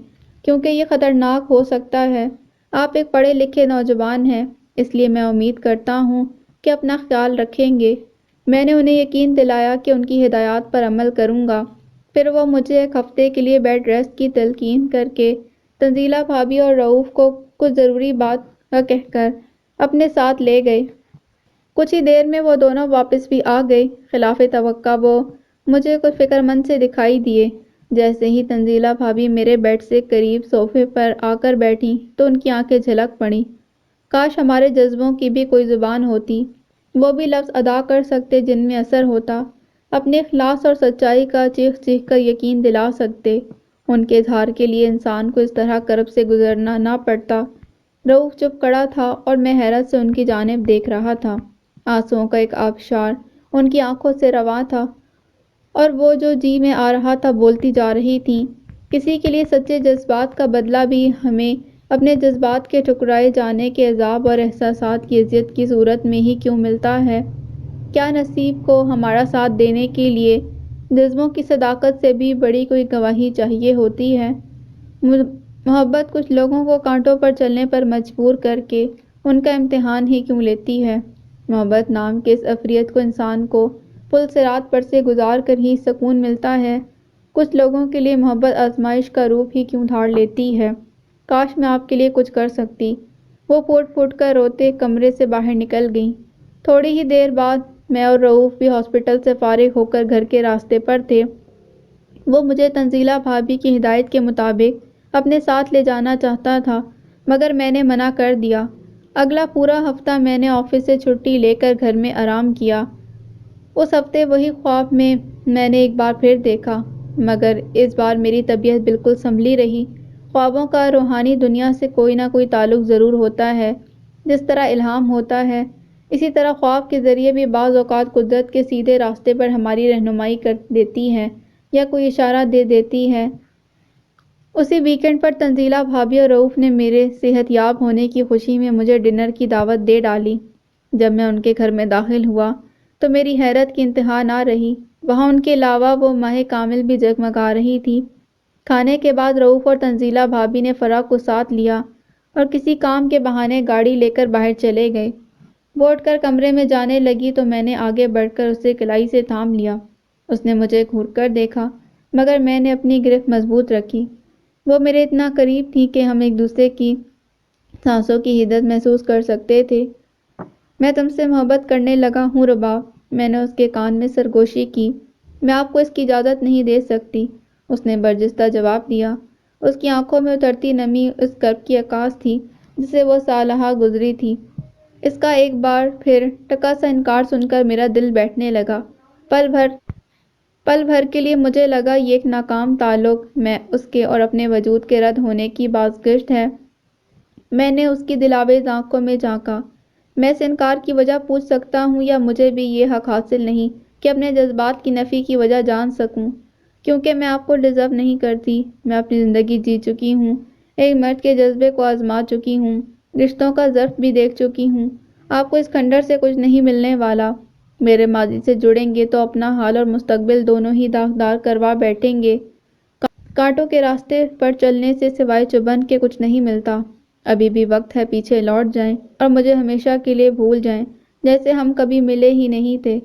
A: کیونکہ یہ خطرناک ہو سکتا ہے۔ آپ ایک پڑھے لکھے نوجوان ہیں، اس لیے میں امید کرتا ہوں کہ اپنا خیال رکھیں گے۔ میں نے انہیں یقین دلایا کہ ان کی ہدایات پر عمل کروں گا۔ پھر وہ مجھے ایک ہفتے کے لیے بیڈ ریسٹ کی تلقین کر کے تنزیلہ بھابی اور رؤوف کو کچھ ضروری بات کہہ کر اپنے ساتھ لے گئے۔ کچھ ہی دیر میں وہ دونوں واپس بھی آ گئے۔ خلاف توقع وہ مجھے کچھ فکر مند سے دکھائی دیے۔ جیسے ہی تنزیلہ بھابی میرے بیڈ سے قریب صوفے پر آ کر بیٹھیں تو ان کی آنکھیں جھلک پڑیں۔ کاش ہمارے جذبوں کی بھی کوئی زبان ہوتی، وہ بھی لفظ ادا کر سکتے جن میں اثر ہوتا، اپنے اخلاص اور سچائی کا چیخ چیخ کر یقین دلا سکتے۔ ان کے اظہار کے لیے انسان کو اس طرح کرب سے گزرنا نہ پڑتا۔ رؤوف چپ کھڑا تھا اور میں حیرت سے ان کی جانب دیکھ رہا تھا۔ آنسوؤں کا ایک آبشار ان کی آنکھوں سے رواں تھا اور وہ جو جی میں آ رہا تھا بولتی جا رہی تھیں۔ کسی کے لیے سچے جذبات کا بدلہ بھی ہمیں اپنے جذبات کے ٹھکرائے جانے کے عذاب اور احساسات کی اذیت کی صورت میں ہی کیوں ملتا ہے؟ کیا نصیب کو ہمارا ساتھ دینے کے لیے جذبوں کی صداقت سے بھی بڑی کوئی گواہی چاہیے ہوتی ہے؟ محبت کچھ لوگوں کو کانٹوں پر چلنے پر مجبور کر کے ان کا امتحان ہی کیوں لیتی ہے؟ محبت نام کے اس عفریت کو انسان کو پل صراط پر سے گزار کر ہی سکون ملتا ہے۔ کچھ لوگوں کے لیے محبت آزمائش کا روپ ہی کیوں دھار لیتی ہے؟ کاش میں آپ کے لیے کچھ کر سکتی۔ وہ پھوٹ پھوٹ کر روتے کمرے سے باہر نکل گئیں۔ تھوڑی ہی دیر بعد میں اور رؤوف بھی ہاسپٹل سے فارغ ہو کر گھر کے راستے پر تھے۔ وہ مجھے تنزیلہ بھابی کی ہدایت کے مطابق اپنے ساتھ لے جانا چاہتا تھا، مگر میں نے منع کر دیا۔ اگلا پورا ہفتہ میں نے آفس سے چھٹی لے کر گھر میں آرام کیا۔ اس ہفتے وہی خواب میں نے ایک بار پھر دیکھا، مگر اس بار میری طبیعت بالکل سنبھلی رہی۔ خوابوں کا روحانی دنیا سے کوئی نہ کوئی تعلق ضرور ہوتا ہے۔ جس طرح الہام ہوتا ہے، اسی طرح خواب کے ذریعے بھی بعض اوقات قدرت کے سیدھے راستے پر ہماری رہنمائی کر دیتی ہے یا کوئی اشارہ دے دیتی ہے۔ اسی ویکنڈ پر تنزیلہ بھابی اور رؤوف نے میرے صحت یاب ہونے کی خوشی میں مجھے ڈنر کی دعوت دے ڈالی۔ جب میں ان کے گھر میں داخل ہوا تو میری حیرت کی انتہا نہ رہی۔ وہاں ان کے علاوہ وہ ماہ کامل بھی جگمگا رہی تھی۔ کھانے کے بعد رؤوف اور تنزیلہ بھابی نے فرح کو ساتھ لیا اور کسی کام کے بہانے گاڑی لے کر باہر چلے گئے۔ وہ اٹھ کر کمرے میں جانے لگی تو میں نے آگے بڑھ کر اسے کلائی سے تھام لیا۔ اس نے مجھے گھور کر دیکھا، مگر میں نے اپنی گرفت مضبوط رکھی۔ وہ میرے اتنا قریب تھی کہ ہم ایک دوسرے کی سانسوں کی حدت محسوس کر سکتے تھے۔ میں تم سے محبت کرنے لگا ہوں رباب، میں نے اس کے کان میں سرگوشی کی۔ میں آپ کو اس کی اجازت نہیں دے سکتی، اس نے برجستہ جواب دیا۔ اس کی آنکھوں میں اترتی نمی اس کرب کی عکاس تھی جسے وہ سالہا گزری تھی۔ اس کا ایک بار پھر ٹکا سا انکار سن کر میرا دل بیٹھنے لگا۔ پل بھر کے لیے مجھے لگا یہ ایک ناکام تعلق میں اس کے اور اپنے وجود کے رد ہونے کی بازگشت ہے۔ میں نے اس کی دلاویز آنکھوں میں جھانکا۔ میں اس انکار کی وجہ پوچھ سکتا ہوں یا مجھے بھی یہ حق حاصل نہیں کہ اپنے جذبات کی نفی کی وجہ جان سکوں؟ کیونکہ میں آپ کو ڈیزرو نہیں کرتی۔ میں اپنی زندگی جی چکی ہوں، ایک مرد کے جذبے کو آزما چکی ہوں، رشتوں کا ظرف بھی دیکھ چکی ہوں۔ آپ کو اس کھنڈر سے کچھ نہیں ملنے والا۔ میرے ماضی سے جڑیں گے تو اپنا حال اور مستقبل دونوں ہی داغدار کروا بیٹھیں گے۔ کانٹوں کے راستے پر چلنے سے سوائے چبھن کے کچھ نہیں ملتا۔ ابھی بھی وقت ہے، پیچھے لوٹ جائیں اور مجھے ہمیشہ کے لیے بھول جائیں، جیسے ہم کبھی ملے ہی نہیں تھے۔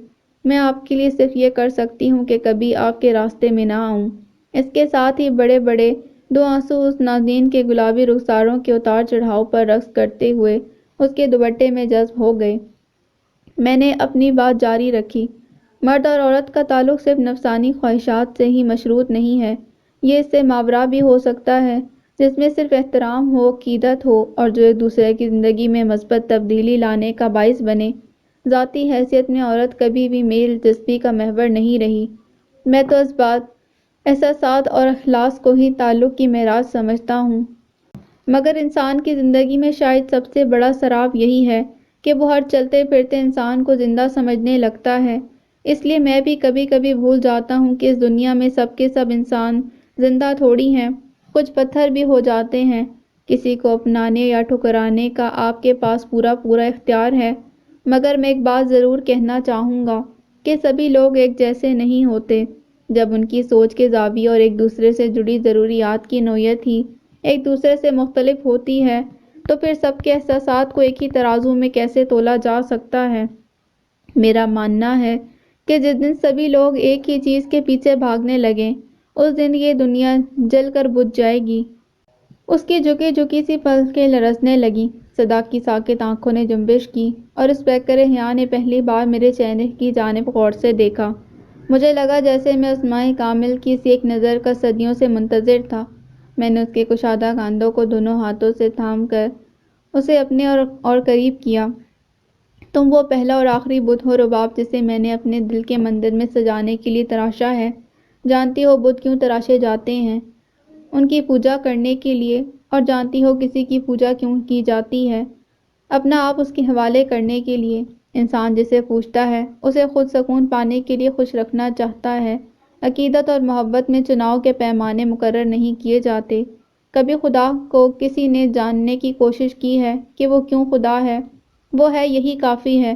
A: میں آپ کے لیے صرف یہ کر سکتی ہوں کہ کبھی آپ کے راستے میں نہ آؤں۔ اس کے ساتھ ہی بڑے بڑے دو آنسو اس نازنین کے گلابی رخساروں کے اتار چڑھاؤ پر رقص کرتے ہوئے اس کے دوپٹے میں جذب ہو گئے۔ میں نے اپنی بات جاری رکھی۔ مرد اور عورت کا تعلق صرف نفسانی خواہشات سے ہی مشروط نہیں ہے، یہ اس سے ماورا بھی ہو سکتا ہے، جس میں صرف احترام ہو، عقیدت ہو اور جو ایک دوسرے کی زندگی میں مثبت تبدیلی لانے کا باعث بنے۔ ذاتی حیثیت میں عورت کبھی بھی میری دلچسپی کا محور نہیں رہی۔ میں تو اس بات، احساسات اور اخلاص کو ہی تعلق کی معراج سمجھتا ہوں۔ مگر انسان کی زندگی میں شاید سب سے بڑا سراب یہی ہے کہ وہ ہر چلتے پھرتے انسان کو زندہ سمجھنے لگتا ہے۔ اس لیے میں بھی کبھی کبھی بھول جاتا ہوں کہ اس دنیا میں سب کے سب انسان زندہ تھوڑی ہیں، کچھ پتھر بھی ہو جاتے ہیں۔ کسی کو اپنانے یا ٹھکرانے کا آپ کے پاس پورا اختیار ہے، مگر میں ایک بات ضرور کہنا چاہوں گا کہ سبھی لوگ ایک جیسے نہیں ہوتے۔ جب ان کی سوچ کے زاویے اور ایک دوسرے سے جڑی ضروریات کی نوعیت ہی ایک دوسرے سے مختلف ہوتی ہے تو پھر سب کے احساسات کو ایک ہی ترازو میں کیسے تولا جا سکتا ہے؟ میرا ماننا ہے کہ جس دن سبھی لوگ ایک ہی چیز کے پیچھے بھاگنے لگیں، اس دن یہ دنیا جل کر بجھ جائے گی۔ اس کی جھکی جھکی سی پلکیں لرزنے لگیں، صدا کی ساکت آنکھوں نے جنبش کی اور اس پیکر حیا نے پہلی بار میرے چہرے کی جانب غور سے دیکھا۔ مجھے لگا جیسے میں اس ماہ کامل کی سی ایک نظر کا صدیوں سے منتظر تھا۔ میں نے اس کے کشادہ کاندھوں کو دونوں ہاتھوں سے تھام کر اسے اپنے اور قریب کیا۔ تم وہ پہلا اور آخری بت ہو رباب جسے میں نے اپنے دل کے مندر میں سجانے کے لیے تراشا ہے۔ جانتی ہو بت کیوں تراشے جاتے ہیں؟ ان کی پوجا کرنے کے لیے۔ اور جانتی ہو کسی کی پوجا کیوں کی جاتی ہے؟ اپنا آپ اس کے حوالے کرنے کے لیے۔ انسان جسے پوجتا ہے اسے خود سکون پانے کے لیے خوش رکھنا چاہتا ہے۔ عقیدت اور محبت میں چناؤ کے پیمانے مقرر نہیں کیے جاتے۔ کبھی خدا کو کسی نے جاننے کی کوشش کی ہے کہ وہ کیوں خدا ہے؟ وہ ہے، یہی کافی ہے۔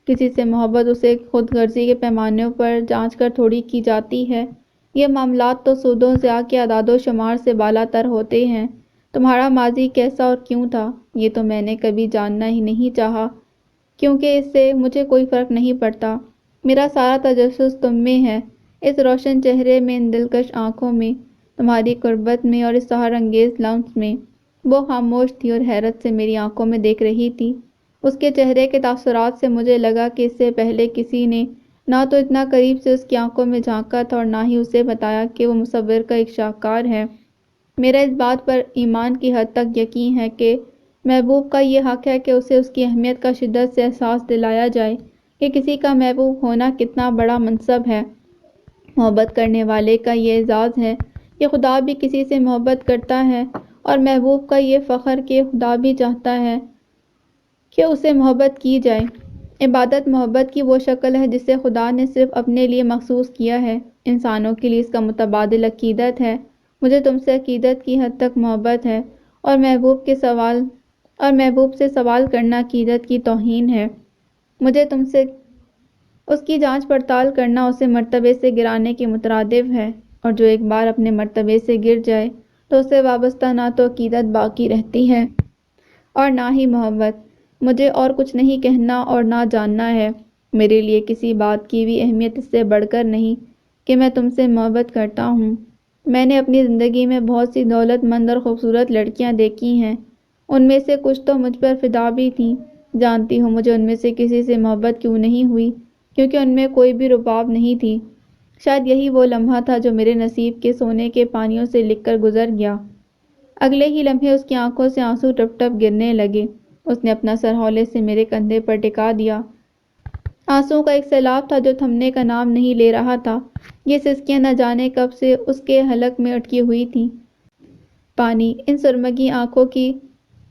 A: کسی سے محبت اسے خود غرضی کے پیمانوں پر جانچ کر تھوڑی کی جاتی ہے۔ یہ معاملات تو سود و ضیاع کے اعداد و شمار سے بالا تر ہوتے ہیں۔ تمہارا ماضی کیسا اور کیوں تھا، یہ تو میں نے کبھی جاننا ہی نہیں چاہا، کیونکہ اس سے مجھے کوئی فرق نہیں پڑتا۔ میرا سارا تجسس تم میں ہے، اس روشن چہرے میں، ان دلکش آنکھوں میں، تمہاری قربت میں اور اس سحر انگیز لمس میں۔ وہ خاموش تھی اور حیرت سے میری آنکھوں میں دیکھ رہی تھی۔ اس کے چہرے کے تاثرات سے مجھے لگا کہ اس سے پہلے کسی نے نہ تو اتنا قریب سے اس کی آنکھوں میں جھانکا تھا اور نہ ہی اسے بتایا کہ وہ مصور کا ایک شاہکار ہے۔ میرا اس بات پر ایمان کی حد تک یقین ہے کہ محبوب کا یہ حق ہے کہ اسے اس کی اہمیت کا شدت سے احساس دلایا جائے کہ کسی کا محبوب ہونا کتنا بڑا منصب ہے۔ محبت کرنے والے کا یہ اعزاز ہے کہ خدا بھی کسی سے محبت کرتا ہے، اور محبوب کا یہ فخر کہ خدا بھی چاہتا ہے کہ اسے محبت کی جائے۔ عبادت محبت کی وہ شکل ہے جسے خدا نے صرف اپنے لیے مخصوص کیا ہے۔ انسانوں کے لیے اس کا متبادل عقیدت ہے۔ مجھے تم سے عقیدت کی حد تک محبت ہے، اور محبوب سے سوال کرنا عقیدت کی توہین ہے۔ مجھے تم سے اس کی جانچ پڑتال کرنا اسے مرتبے سے گرانے کے مترادف ہے، اور جو ایک بار اپنے مرتبے سے گر جائے تو اس سے وابستہ نہ تو عقیدت باقی رہتی ہے اور نہ ہی محبت۔ مجھے اور کچھ نہیں کہنا اور نہ جاننا ہے۔ میرے لیے کسی بات کی بھی اہمیت اس سے بڑھ کر نہیں کہ میں تم سے محبت کرتا ہوں۔ میں نے اپنی زندگی میں بہت سی دولت مند اور خوبصورت لڑکیاں دیکھی ہیں، ان میں سے کچھ تو مجھ پر فدا بھی تھیں۔ جانتی ہوں مجھے ان میں سے کسی سے محبت کیوں نہیں ہوئی؟ کیونکہ ان میں کوئی بھی رباب نہیں تھی۔ شاید یہی وہ لمحہ تھا جو میرے نصیب کے سونے کے پانیوں سے لکھ کر گزر گیا۔ اگلے ہی لمحے اس کی آنکھوں سے آنسو ٹپ ٹپ گرنے لگے۔ اس نے اپنا سر ہولے سے میرے کندھے پر ٹکا دیا۔ آنسوؤں کا ایک سیلاب تھا جو تھمنے کا نام نہیں لے رہا تھا۔ یہ سسکیاں نہ جانے کب سے اس کے حلق میں اٹکی ہوئی تھیں۔ پانی ان سرمگی آنکھوں کی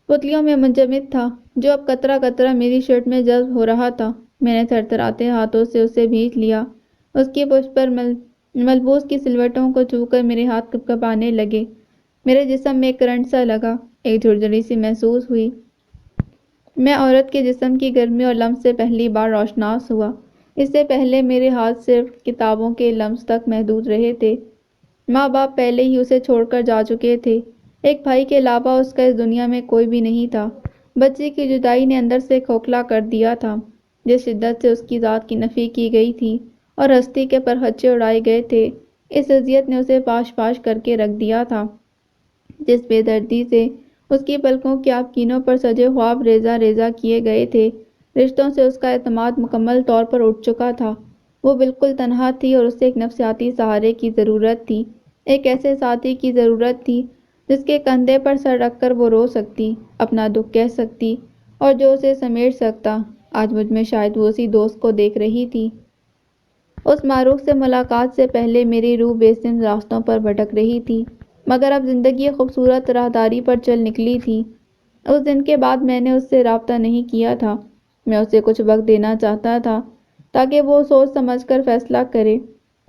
A: پتلیوں میں منجمد تھا۔ جو اب قطرہ قطرہ میری شرٹ میں جذب ہو رہا تھا۔ میں نے تھرتھراتے ہاتھوں سے اسے بھینچ لیا۔ اس کی پشت پر ملبوس کی سلوٹوں کو چھو کر میرے ہاتھ کپکپانے لگے۔ میرے جسم میں ایک کرنٹ سا لگا، ایک جھرجھری سی محسوس ہوئی۔ میں عورت کے جسم کی گرمی اور لمس سے پہلی بار روشناس ہوا۔ اس سے پہلے میرے ہاتھ صرف کتابوں کے لمس تک محدود رہے تھے۔ ماں باپ پہلے ہی اسے چھوڑ کر جا چکے تھے۔ ایک بھائی کے علاوہ اس کا اس دنیا میں کوئی بھی نہیں تھا۔ بچے کی جدائی نے اندر سے کھوکھلا کر دیا تھا۔ جس شدت سے اس کی ذات کی نفی کی گئی تھی اور ہستی کے پرخچے اڑائے گئے تھے، اس اذیت نے اسے پاش پاش کر کے رکھ دیا تھا۔ جس بے دردی سے اس کی پلکوں کے آبکینوں پر سجے خواب ریزہ ریزہ کیے گئے تھے، رشتوں سے اس کا اعتماد مکمل طور پر اٹھ چکا تھا۔ وہ بالکل تنہا تھی اور اسے ایک نفسیاتی سہارے کی ضرورت تھی، ایک ایسے ساتھی کی ضرورت تھی جس کے کندھے پر سر رکھ کر وہ رو سکتی، اپنا دکھ کہہ سکتی اور جو اسے سمیٹ سکتا۔ آج مجھ میں شاید وہ اسی دوست کو دیکھ رہی تھی۔ اس معروف سے ملاقات سے پہلے میری روح بے سمت راستوں پر بھٹک رہی تھی، مگر اب زندگی ایک خوبصورت راہداری پر چل نکلی تھی۔ اس دن کے بعد میں نے اس سے رابطہ نہیں کیا تھا۔ میں اسے کچھ وقت دینا چاہتا تھا تاکہ وہ سوچ سمجھ کر فیصلہ کرے۔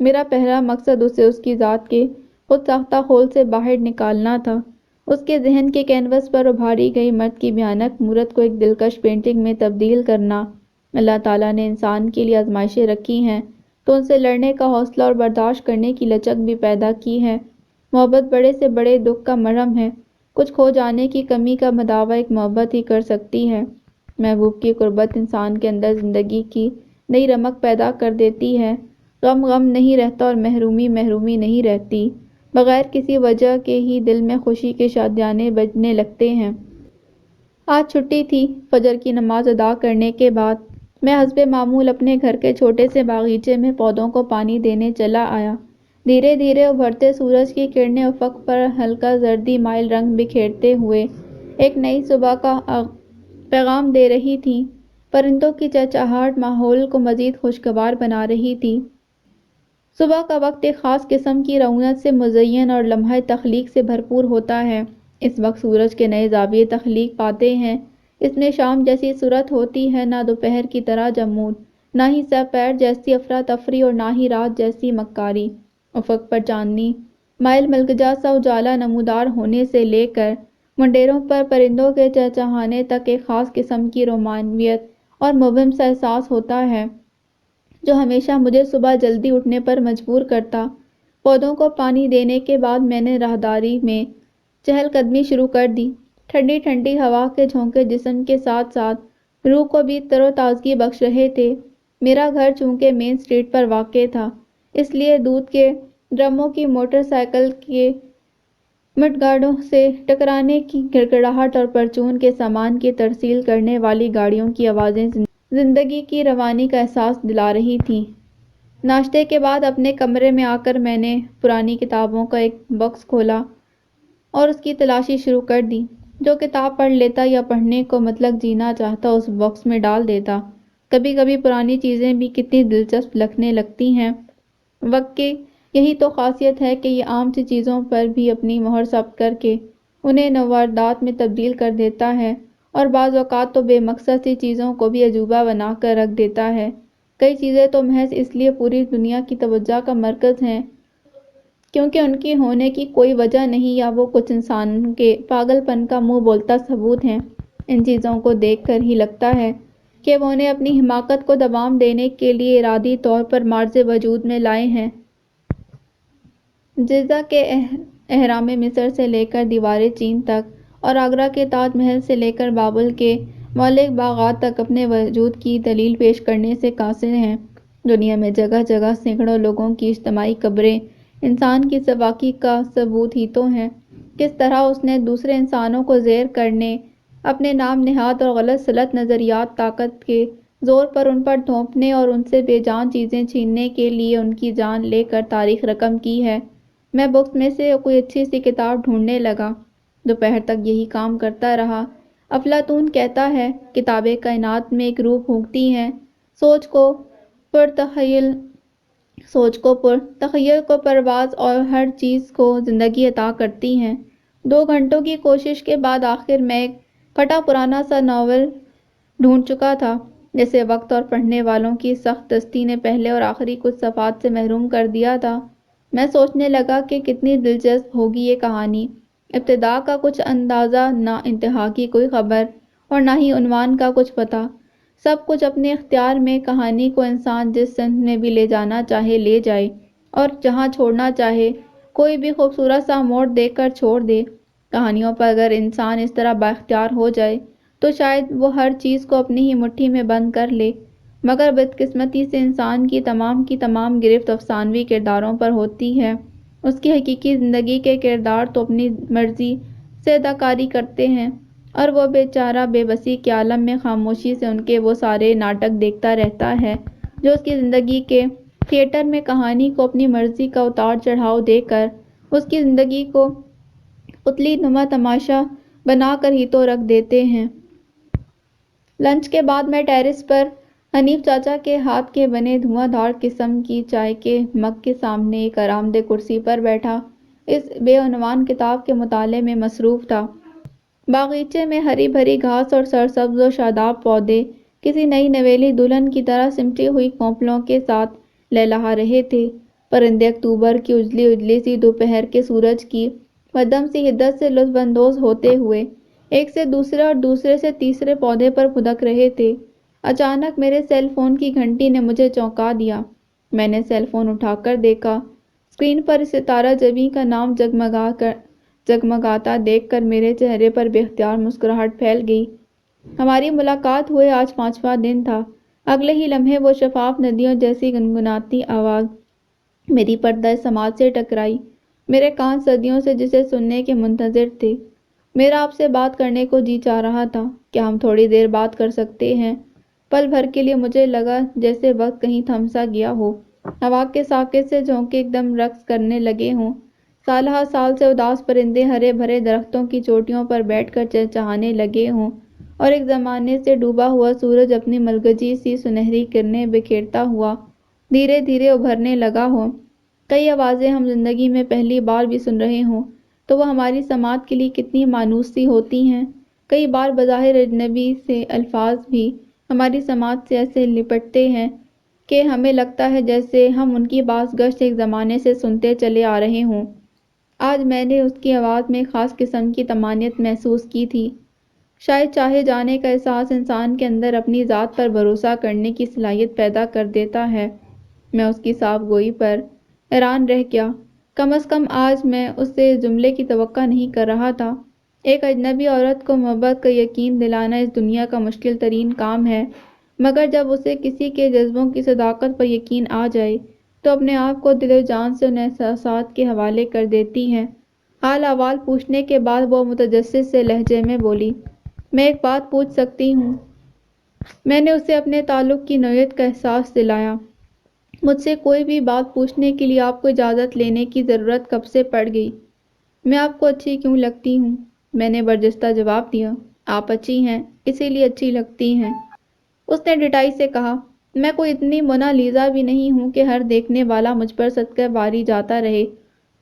A: میرا پہلا مقصد اسے اس کی ذات کے خود ساختہ خول سے باہر نکالنا تھا، اس کے ذہن کے کینوس پر ابھاری گئی مرد کی بھیانک مورت کو ایک دلکش پینٹنگ میں تبدیل کرنا۔ اللہ تعالیٰ نے انسان کے لیے آزمائشیں رکھی ہیں تو ان سے لڑنے کا حوصلہ اور برداشت کرنے کی لچک بھی پیدا کی ہے۔ محبت بڑے سے بڑے دکھ کا مرہم ہے۔ کچھ کھو جانے کی کمی کا مداوع ایک محبت ہی کر سکتی ہے۔ محبوب کی قربت انسان کے اندر زندگی کی نئی رمق پیدا کر دیتی ہے۔ غم غم نہیں رہتا اور محرومی محرومی نہیں رہتی۔ بغیر کسی وجہ کے ہی دل میں خوشی کے شادیانے بجنے لگتے ہیں۔ آج چھٹی تھی۔ فجر کی نماز ادا کرنے کے بعد میں حسب معمول اپنے گھر کے چھوٹے سے باغیچے میں پودوں کو پانی دینے چلا آیا۔ دھیرے دھیرے ابھرتے سورج کی کرنیں افق پر ہلکا زردی مائل رنگ بکھیرتے ہوئے ایک نئی صبح کا پیغام دے رہی تھیں۔ پرندوں کی چہچہاہٹ ماحول کو مزید خوشگوار بنا رہی تھی۔ صبح کا وقت ایک خاص قسم کی رونق سے مزین اور لمحہ تخلیق سے بھرپور ہوتا ہے۔ اس وقت سورج کے نئے زاویے تخلیق پاتے ہیں۔ اس میں شام جیسی صورت ہوتی ہے، نہ دوپہر کی طرح جمود، نہ ہی سپہر جیسی افراتفری اور نہ ہی رات جیسی مکاری۔ افق پر چاندنی مائل ملگجا سا اجالا نمودار ہونے سے لے کر منڈیروں پر پرندوں کے چہچہانے تک ایک خاص قسم کی رومانویت اور مبہم سا احساس ہوتا ہے جو ہمیشہ مجھے صبح جلدی اٹھنے پر مجبور کرتا۔ پودوں کو پانی دینے کے بعد میں نے راہداری میں چہل قدمی شروع کر دی۔ ٹھنڈی ٹھنڈی ہوا کے جھونکے جسم کے ساتھ ساتھ روح کو بھی تر و تازگی بخش رہے تھے۔ میرا گھر چونکہ مین اسٹریٹ پر واقع تھا، اس لیے دودھ کے ڈرموں کی، موٹر سائیکل کے مڈ گارڈوں سے ٹکرانے کی گڑگڑاہٹ اور پرچون کے سامان کی ترسیل کرنے والی گاڑیوں کی آوازیں زندگی کی روانی کا احساس دلا رہی تھیں۔ ناشتے کے بعد اپنے کمرے میں آ کر میں نے پرانی کتابوں کا ایک باکس کھولا اور اس کی تلاشی شروع کر دی۔ جو کتاب پڑھ لیتا یا پڑھنے کو مطلق جینا چاہتا اس باکس میں ڈال دیتا۔ کبھی کبھی پرانی چیزیں بھی کتنی دلچسپ لگنے لگتی ہیں۔ وقت کی یہی تو خاصیت ہے کہ یہ عام سی چیزوں پر بھی اپنی مہر ثبت کر کے انہیں نوادرات میں تبدیل کر دیتا ہے، اور بعض اوقات تو بے مقصد سی چیزوں کو بھی عجوبہ بنا کر رکھ دیتا ہے۔ کئی چیزیں تو محض اس لیے پوری دنیا کی توجہ کا مرکز ہیں کیونکہ ان کی ہونے کی کوئی وجہ نہیں، یا وہ کچھ انسان کے پاگل پن کا منہ بولتا ثبوت ہیں۔ ان چیزوں کو دیکھ کر ہی لگتا ہے کہ وہ انہیں اپنی حماقت کو دوام دینے کے لیے ارادی طور پر مارز وجود میں لائے ہیں۔ جزہ کے اہرام مصر سے لے کر دیوار چین تک، اور آگرہ کے تاج محل سے لے کر بابل کے مولک باغات تک اپنے وجود کی دلیل پیش کرنے سے قاصر ہیں۔ دنیا میں جگہ جگہ سینکڑوں لوگوں کی اجتماعی قبریں انسان کی سفاکی کا ثبوت ہی تو ہیں۔ کس طرح اس نے دوسرے انسانوں کو زیر کرنے، اپنے نام نہاد اور غلط سلط نظریات طاقت کے زور پر ان پر تھوپنے اور ان سے بے جان چیزیں چھیننے کے لیے ان کی جان لے کر تاریخ رقم کی ہے۔ میں باکس میں سے کوئی اچھی سی کتاب ڈھونڈنے لگا۔ دوپہر تک یہی کام کرتا رہا۔ افلاطون کہتا ہے، کتابیں کائنات میں ایک روح پھونکتی ہیں، سوچ کو تخیل کو پرواز اور ہر چیز کو زندگی عطا کرتی ہیں۔ 2 گھنٹوں کی کوشش کے بعد آخر میں ایک پھٹا پرانا سا ناول ڈھونڈ چکا تھا جسے وقت اور پڑھنے والوں کی سخت دستی نے پہلے اور آخری کچھ صفحات سے محروم کر دیا تھا۔ میں سوچنے لگا کہ کتنی دلچسپ ہوگی یہ کہانی۔ ابتدا کا کچھ اندازہ، نہ انتہا کی کوئی خبر اور نہ ہی عنوان کا کچھ پتہ۔ سب کچھ اپنے اختیار میں، کہانی کو انسان جس سمت میں بھی لے جانا چاہے لے جائے اور جہاں چھوڑنا چاہے کوئی بھی خوبصورت سا موڑ دے کر چھوڑ دے۔ کہانیوں پر اگر انسان اس طرح بااختیار ہو جائے تو شاید وہ ہر چیز کو اپنی ہی مٹھی میں بند کر لے، مگر بدقسمتی سے انسان کی تمام گرفت افسانوی کرداروں پر ہوتی ہے۔ اس کی حقیقی زندگی کے کردار تو اپنی مرضی سے اداکاری کرتے ہیں اور وہ بیچارہ بے بسی کے عالم میں خاموشی سے ان کے وہ سارے ناٹک دیکھتا رہتا ہے جو اس کی زندگی کے تھیٹر میں کہانی کو اپنی مرضی کا اتار چڑھاؤ دے کر اس کی زندگی کو پتلی نما تماشا بنا کر ہی تو رکھ دیتے ہیں۔ لنچ کے بعد میں ٹیرس پر حنیف چاچا کے ہاتھ کے بنے دھواں دھار قسم کی چائے کے مگ کے سامنے ایک آرام دہ کرسی پر بیٹھا اس بے عنوان کتاب کے مطالعے میں مصروف تھا۔ باغیچے میں ہری بھری گھاس اور سرسبز و شاداب پودے کسی نئی نویلی دلہن کی طرح سمٹی ہوئی کونپلوں کے ساتھ لہلہا رہے تھے۔ پرندے اکتوبر کی اجلی اجلی سی دوپہر کے سورج کی مدھم سی حدت سے لطف اندوز ہوتے ہوئے ایک سے دوسرے اور دوسرے سے تیسرے پودے پر پھدک رہے تھے۔ اچانک میرے سیل فون کی گھنٹی نے مجھے چونکا دیا۔ میں نے سیل فون اٹھا کر دیکھا۔ اسکرین پر ستارہ جبیں کا نام جگمگاتا دیکھ کر میرے چہرے پر بے اختیار مسکراہٹ پھیل گئی۔ ہماری ملاقات ہوئے آج 5واں دن تھا۔ اگلے ہی لمحے وہ شفاف ندیوں جیسی گنگناتی آواز میری پردہ سماعت سے ٹکرائی۔ میرے کان صدیوں سے جسے سننے کے منتظر تھے۔ میرا آپ سے بات کرنے کو جی چاہ رہا تھا۔ کیا ہم تھوڑی دیر بات کر سکتے ہیں؟ پل بھر کے لیے مجھے لگا جیسے وقت کہیں تھم سا گیا ہو، ہوا کے ساکت سے جھونکے ایک دم رقص کرنے لگے ہوں، سال ہا سال سے اداس پرندے ہرے بھرے درختوں کی چوٹیوں پر بیٹھ کر چہچہانے لگے ہوں اور ایک زمانے سے ڈوبا ہوا سورج اپنی ملگجی سی سنہری کرنیں بکھیرتا ہوا دھیرے دھیرے ابھرنے لگا ہو۔ کئی آوازیں ہم زندگی میں پہلی بار بھی سن رہے ہوں تو وہ ہماری سماعت کے لیے کتنی مانوس سی ہوتی ہیں۔ کئی بار بظاہر اجنبی سے الفاظ بھی ہماری سماعت سے ایسے لپٹتے ہیں کہ ہمیں لگتا ہے جیسے ہم ان کی باز گشت ایک زمانے سے سنتے چلے آ رہے ہوں۔ آج میں نے اس کی آواز میں خاص قسم کی طمانینت محسوس کی تھی۔ شاید چاہے جانے کا احساس انسان کے اندر اپنی ذات پر بھروسہ کرنے کی صلاحیت پیدا کر دیتا ہے۔ میں اس کی صاف گوئی پر حیران رہ گیا۔ کم از کم آج میں اس سے اس جملے کی توقع نہیں کر رہا تھا۔ ایک اجنبی عورت کو محبت کا یقین دلانا اس دنیا کا مشکل ترین کام ہے، مگر جب اسے کسی کے جذبوں کی صداقت پر یقین آ جائے تو اپنے آپ کو دل و جان سے ان احساسات کے حوالے کر دیتی ہے۔ حال احوال پوچھنے کے بعد وہ متجسس سے لہجے میں بولی، میں ایک بات پوچھ سکتی ہوں؟ میں نے اسے اپنے تعلق کی نوعیت کا احساس دلایا۔ مجھ سے کوئی بھی بات پوچھنے کے لیے آپ کو اجازت لینے کی ضرورت کب سے پڑ گئی؟ میں آپ کو اچھی کیوں لگتی ہوں؟ میں نے برجستہ جواب دیا، آپ اچھی ہیں، اسی لیے اچھی لگتی ہیں۔ اس نے ڈٹائی سے کہا، میں کوئی اتنی مونا لیزا بھی نہیں ہوں کہ ہر دیکھنے والا مجھ پر صدقہ باری جاتا رہے۔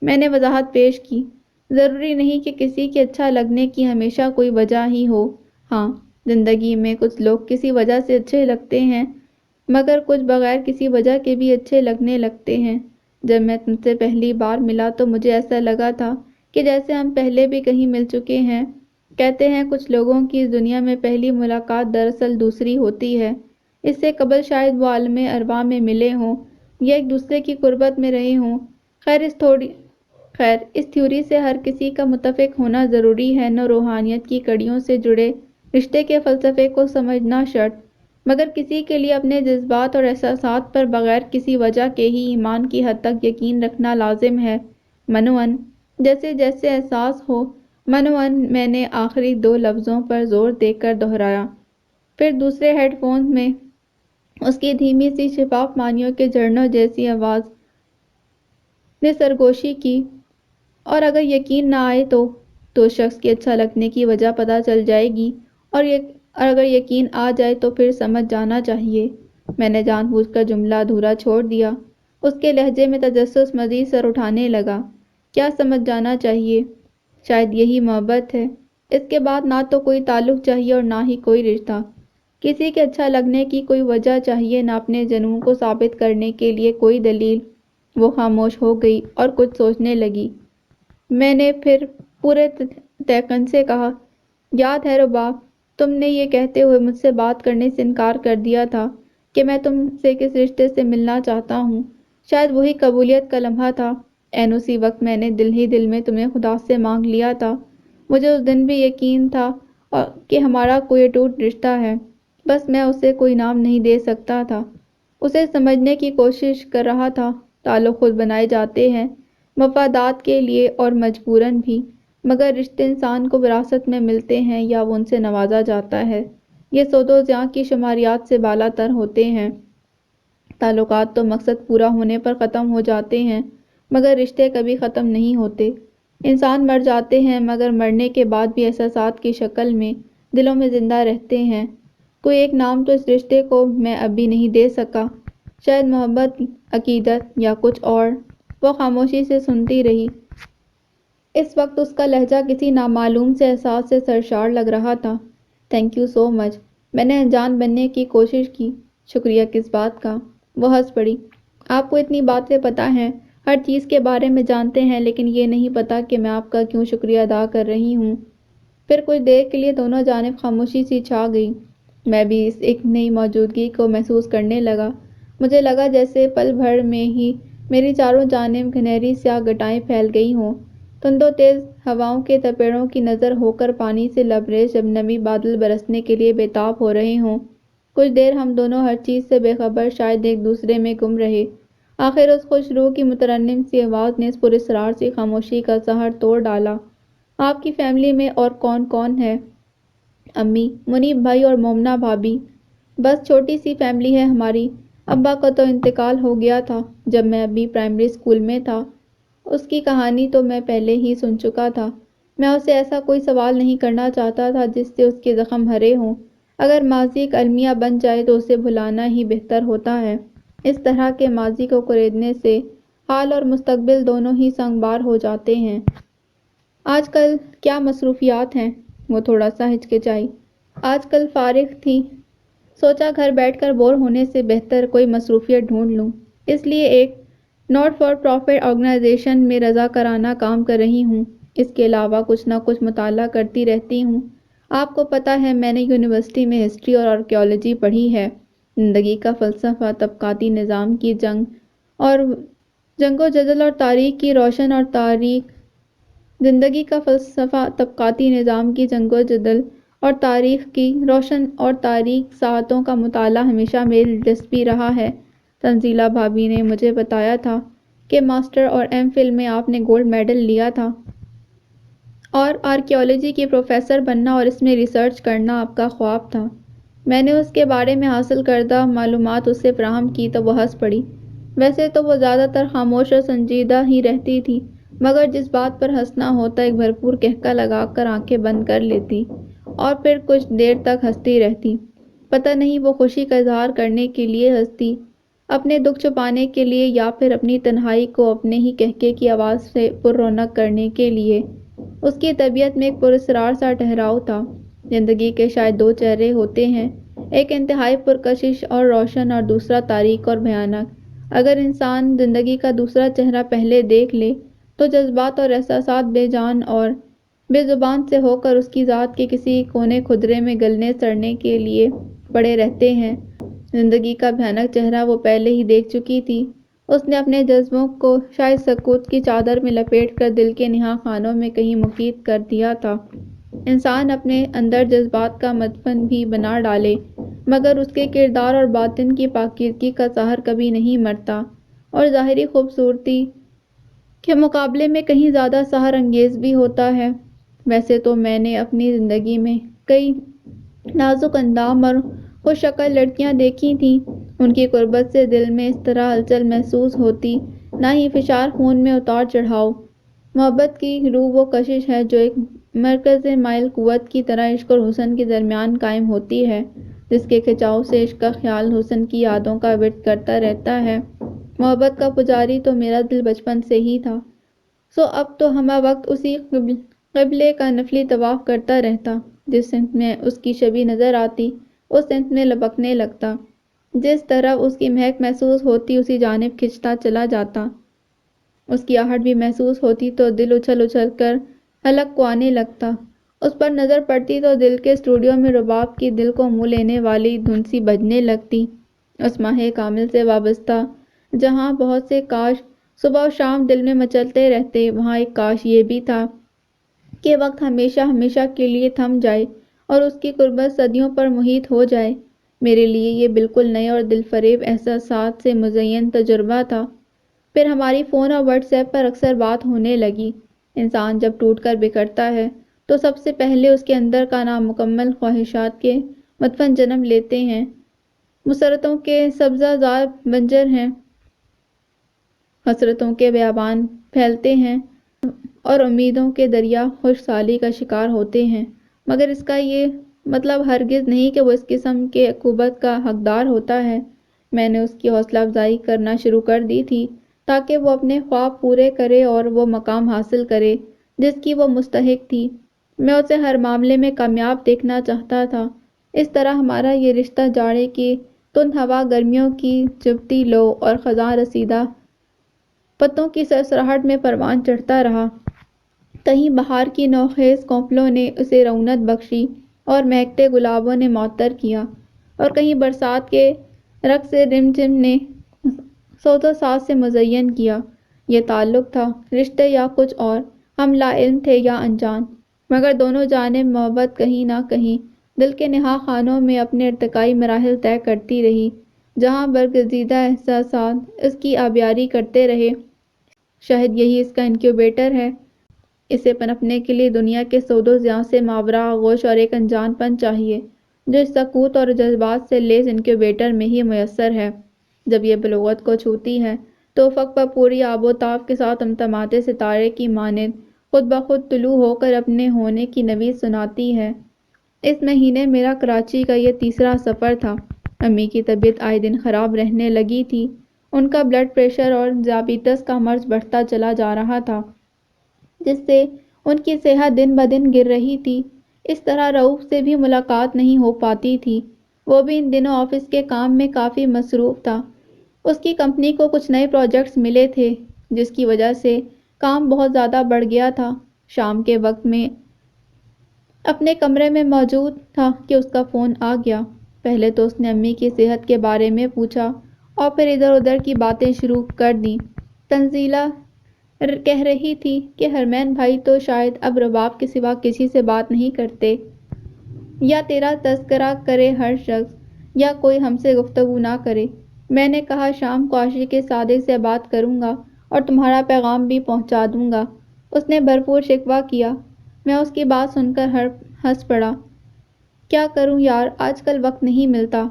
A: میں نے وضاحت پیش کی، ضروری نہیں کہ کسی کے اچھا لگنے کی ہمیشہ کوئی وجہ ہی ہو۔ ہاں، زندگی میں کچھ لوگ کسی وجہ سے اچھے لگتے ہیں، مگر کچھ بغیر کسی وجہ کے بھی اچھے لگنے لگتے ہیں۔ جب میں تم سے پہلی بار ملا تو مجھے ایسا لگا تھا کہ جیسے ہم پہلے بھی کہیں مل چکے ہیں۔ کہتے ہیں کچھ لوگوں کی اس دنیا میں پہلی ملاقات دراصل دوسری ہوتی ہے۔ اس سے قبل شاید وہ عالم ارواح میں ملے ہوں یا ایک دوسرے کی قربت میں رہے ہوں۔ خیر اس تھیوری سے ہر کسی کا متفق ہونا ضروری ہے نہ روحانیت کی کڑیوں سے جڑے رشتے کے فلسفے کو سمجھنا شرط، مگر کسی کے لیے اپنے جذبات اور احساسات پر بغیر کسی وجہ کے ہی ایمان کی حد تک یقین رکھنا لازم ہے۔ منوً جیسے جیسے احساس ہو۔ منوً میں نے آخری دو لفظوں پر زور دے کر دہرایا، پھر دوسرے ہیڈ فونز میں اس کی دھیمی سی شفاف معنیوں کے جھرنوں جیسی آواز نے سرگوشی کی، اور اگر یقین نہ آئے تو شخص کے اچھا لگنے کی وجہ پتہ چل جائے گی، اور اگر یقین آ جائے تو پھر سمجھ جانا چاہیے۔ میں نے جان بوجھ کر جملہ ادھورا چھوڑ دیا۔ اس کے لہجے میں تجسس مزید سر اٹھانے لگا۔ کیا سمجھ جانا چاہیے؟ شاید یہی محبت ہے۔ اس کے بعد نہ تو کوئی تعلق چاہیے اور نہ ہی کوئی رشتہ، کسی کے اچھا لگنے کی کوئی وجہ چاہیے، نہ اپنے جنون کو ثابت کرنے کے لیے کوئی دلیل۔ وہ خاموش ہو گئی اور کچھ سوچنے لگی۔ میں نے پھر پورے تیقن سے کہا، یاد ہے رباب، تم نے یہ کہتے ہوئے مجھ سے بات کرنے سے انکار کر دیا تھا کہ میں تم سے کس رشتے سے ملنا چاہتا ہوں۔ شاید وہی قبولیت کا لمحہ تھا۔ عین اسی وقت میں نے دل ہی دل میں تمہیں خدا سے مانگ لیا تھا۔ مجھے اس دن بھی یقین تھا کہ ہمارا کوئی اٹوٹ رشتہ ہے، بس میں اسے کوئی نام نہیں دے سکتا تھا، اسے سمجھنے کی کوشش کر رہا تھا۔ تعلق خود بنائے جاتے ہیں، مفادات کے لیے اور مجبوراً بھی، مگر رشتے انسان کو وراثت میں ملتے ہیں یا وہ ان سے نوازا جاتا ہے۔ یہ سود و زیاں کی شماریات سے بالا تر ہوتے ہیں۔ تعلقات تو مقصد پورا ہونے پر ختم ہو جاتے ہیں، مگر رشتے کبھی ختم نہیں ہوتے۔ انسان مر جاتے ہیں مگر مرنے کے بعد بھی احساسات کی شکل میں دلوں میں زندہ رہتے ہیں۔ کوئی ایک نام تو اس رشتے کو میں ابھی نہیں دے سکا، شاید محبت، عقیدت یا کچھ اور۔ وہ خاموشی سے سنتی رہی۔ اس وقت اس کا لہجہ کسی نامعلوم سے احساس سے سرشار لگ رہا تھا۔ تھینک یو سو مچ، میں نے انجان بننے کی کوشش کی۔ شکریہ کس بات کا؟ وہ ہنس پڑی۔ آپ کو اتنی باتیں پتہ ہیں، ہر چیز کے بارے میں جانتے ہیں، لیکن یہ نہیں پتا کہ میں آپ کا کیوں شکریہ ادا کر رہی ہوں۔ پھر کچھ دیر کے لیے دونوں جانب خاموشی سی چھا گئی۔ میں بھی اس ایک نئی موجودگی کو محسوس کرنے لگا۔ مجھے لگا جیسے پل بھر میں ہی میری چاروں جانب گھنہری سیاہ گٹائیں پھیل گئی ہوں، تند و تیز ہواؤں کے تپیڑوں کی نظر ہو کر پانی سے لبریز شبنمی بادل برسنے کے لیے بےتاب ہو رہے ہوں۔ کچھ دیر ہم دونوں ہر چیز سے بے خبر شاید ایک دوسرے میں گم رہے۔ آخر اس خوش روح کی مترنم سی آواز نے اس پراسرار سی خاموشی کا سحر توڑ ڈالا۔ آپ کی فیملی میں اور کون کون ہے؟ امی، منیب بھائی اور مومنہ بھابھی۔ بس چھوٹی سی فیملی ہے ہماری۔ ابا کا تو انتقال ہو گیا تھا جب میں ابھی پرائمری اسکول میں تھا۔ اس کی کہانی تو میں پہلے ہی سن چکا تھا۔ میں اسے ایسا کوئی سوال نہیں کرنا چاہتا تھا جس سے اس کے زخم بھرے ہوں۔ اگر ماضی ایک المیہ بن جائے تو اسے بھلانا ہی بہتر ہوتا ہے۔ اس طرح کے ماضی کو کریدنے سے حال اور مستقبل دونوں ہی سنگبار ہو جاتے ہیں۔ آج کل کیا مصروفیات ہیں؟ وہ تھوڑا سا ہچکچائی۔ آج کل فارغ تھی، سوچا گھر بیٹھ کر بور ہونے سے بہتر کوئی مصروفیت ڈھونڈ لوں، اس لیے ایک ناٹ فار پرافٹ آرگنائزیشن میں رضاکارانہ کام کر رہی ہوں۔ اس کے علاوہ کچھ نہ کچھ مطالعہ کرتی رہتی ہوں۔ آپ کو پتہ ہے میں نے یونیورسٹی میں ہسٹری اور آرکیالوجی پڑھی ہے۔ زندگی کا فلسفہ، طبقاتی نظام کی جنگ و جدل اور تاریخ کی روشن اور تاریک زندگی کا فلسفہ، طبقاتی نظام کی جنگ و جدل اور تاریخ کی روشن اور تاریک ساحتوں کا مطالعہ ہمیشہ میری دلچسپی رہا ہے۔ تنزیلہ بھابھی نے مجھے بتایا تھا کہ ماسٹر اور ایم فل میں آپ نے گولڈ میڈل لیا تھا اور آرکیالوجی کی پروفیسر بننا اور اس میں ریسرچ کرنا آپ کا خواب تھا۔ میں نے اس کے بارے میں حاصل کردہ معلومات اس سے فراہم کی تو وہ ہنس پڑی۔ ویسے تو وہ زیادہ تر خاموش اور سنجیدہ ہی رہتی تھی، مگر جس بات پر ہنسنا ہوتا ایک بھرپور قہقہ لگا کر آنکھیں بند کر لیتی اور پھر کچھ دیر تک ہنستی رہتی۔ پتہ نہیں وہ خوشی کا اظہار کرنے کے لیے ہنستی، اپنے دکھ چھپانے کے لیے، یا پھر اپنی تنہائی کو اپنے ہی قہقہے کی آواز سے پر رونق کرنے کے لیے۔ اس کی طبیعت میں ایک پراسرار سا ٹھہراؤ تھا۔ زندگی کے شاید دو چہرے ہوتے ہیں، ایک انتہائی پرکشش اور روشن اور دوسرا تاریک اور بھیانک۔ اگر انسان زندگی کا دوسرا چہرہ پہلے دیکھ لے تو جذبات اور احساسات بے جان اور بے زبان سے ہو کر اس کی ذات کے کسی کونے خدرے میں گلنے سڑنے کے لیے پڑے رہتے ہیں۔ زندگی کا بھیانک چہرہ وہ پہلے ہی دیکھ چکی تھی۔ اس نے اپنے جذبوں کو شاید سکوت کی چادر میں لپیٹ کر دل کے نہاں خانوں میں کہیں مقید کر دیا تھا۔ انسان اپنے اندر جذبات کا مدفن بھی بنا ڈالے، مگر اس کے کردار اور باطن کی پاکیزگی کا سحر کبھی نہیں مرتا اور ظاہری خوبصورتی کے مقابلے میں کہیں زیادہ سحر انگیز بھی ہوتا ہے۔ ویسے تو میں نے اپنی زندگی میں کئی نازک اندام اور خوش شکل لڑکیاں دیکھی تھیں۔ ان کی قربت سے دل میں اس طرح ہلچل محسوس ہوتی، نہ ہی فشار خون میں اتار چڑھاؤ۔ محبت کی روح وہ کشش ہے جو ایک مرکز مائل قوت کی طرح عشق اور حسن کے درمیان قائم ہوتی ہے، جس کے کھنچاؤ سے عشق کا خیال حسن کی یادوں کا ورد کرتا رہتا ہے۔ محبت کا پجاری تو میرا دل بچپن سے ہی تھا، سو اب تو ہمہ وقت اسی قبلے کا نفلی طواف کرتا رہتا، جس سمت میں اس کی شبیہ نظر آتی اس سمت میں لپکنے لگتا، جس طرف اس کی مہک محسوس ہوتی اسی جانب کھنچتا چلا جاتا، اس کی آہٹ بھی محسوس ہوتی تو دل اچھل اچھل کر حلق کو آنے لگتا، اس پر نظر پڑتی تو دل کے اسٹوڈیو میں رباب کی دل کو منہ لینے والی دھن سی بجنے لگتی۔ اس ماہ کامل سے وابستہ جہاں بہت سے کاش صبح و شام دل میں مچلتے رہتے، وہاں ایک کاش یہ بھی تھا کہ وقت ہمیشہ ہمیشہ کے لیے تھم جائے اور اس کی قربت صدیوں پر محیط ہو جائے۔ میرے لیے یہ بالکل نئے اور دل فریب احساسات سے مزین تجربہ تھا۔ پھر ہماری فون اور واٹس ایپ پر اکثر بات ہونے لگی۔ انسان جب ٹوٹ کر بکھرتا ہے تو سب سے پہلے اس کے اندر کا نامکمل خواہشات کے مدفن جنم لیتے ہیں، مسرتوں کے سبزہ زار بنجر ہیں، حسرتوں کے بیابان پھیلتے ہیں اور امیدوں کے دریا خشک سالی کا شکار ہوتے ہیں، مگر اس کا یہ مطلب ہرگز نہیں کہ وہ اس قسم کے عقوبت کا حقدار ہوتا ہے۔ میں نے اس کی حوصلہ افزائی کرنا شروع کر دی تھی تاکہ وہ اپنے خواب پورے کرے اور وہ مقام حاصل کرے جس کی وہ مستحق تھی۔ میں اسے ہر معاملے میں کامیاب دیکھنا چاہتا تھا۔ اس طرح ہمارا یہ رشتہ جاڑے کی تند ہوا، گرمیوں کی چبھتی لو اور خزاں رسیدہ پتوں کی سرسراہٹ میں پروان چڑھتا رہا۔ کہیں بہار کی نوخیز کونپلوں نے اسے رونق بخشی اور مہکتے گلابوں نے معطر کیا، اور کہیں برسات کے رقص رم جھم نے صوت و ساز سے مزین کیا۔ یہ تعلق تھا، رشتے یا کچھ اور، ہم لا علم تھے یا انجان، مگر دونوں جانب محبت کہیں نہ کہیں دل کے نہا خانوں میں اپنے ارتقائی مراحل طے کرتی رہی، جہاں برگزیدہ احساسات اس کی آبیاری کرتے رہے۔ شاید یہی اس کا انکیوبیٹر ہے۔ اسے پنپنے کے لیے دنیا کے سود و زیاں سے ماورا آغوش اور ایک انجان پن چاہیے، جو اس سکوت اور جذبات سے لیس انکیوبیٹر میں ہی میسر ہے۔ جب یہ بلوغت کو چھوتی ہے تو افق پر پوری آب و تاب کے ساتھ ٹمٹماتے ستارے کی مانند خود بخود طلوع ہو کر اپنے ہونے کی نوید سناتی ہے۔ اس مہینے میرا کراچی کا یہ تیسرا سفر تھا۔ امی کی طبیعت آئے دن خراب رہنے لگی تھی۔ ان کا بلڈ پریشر اور ذیابیطس کا مرض بڑھتا چلا جا رہا تھا، جس سے ان کی صحت دن بدن گر رہی تھی۔ اس طرح رؤوف سے بھی ملاقات نہیں ہو پاتی تھی۔ وہ بھی ان دنوں آفس کے کام میں کافی مصروف تھا۔ اس کی کمپنی کو کچھ نئے پروجیکٹس ملے تھے، جس کی وجہ سے کام بہت زیادہ بڑھ گیا تھا۔ شام کے وقت میں اپنے کمرے میں موجود تھا کہ اس کا فون آ گیا۔ پہلے تو اس نے امی کی صحت کے بارے میں پوچھا اور پھر ادھر ادھر کی باتیں شروع کر دیں۔ تنزیلہ کہہ رہی تھی کہ حرمین بھائی تو شاید اب رباب کے سوا کسی سے بات نہیں کرتے، یا تیرا تذکرہ کرے ہر شخص، یا کوئی ہم سے گفتگو نہ کرے۔ میں نے کہا شام کو عاشق صادق سے بات کروں گا اور تمہارا پیغام بھی پہنچا دوں گا۔ اس نے بھرپور شکوہ کیا۔ میں اس کی بات سن کر ہنس پڑا۔ کیا کروں یار، آج کل وقت نہیں ملتا۔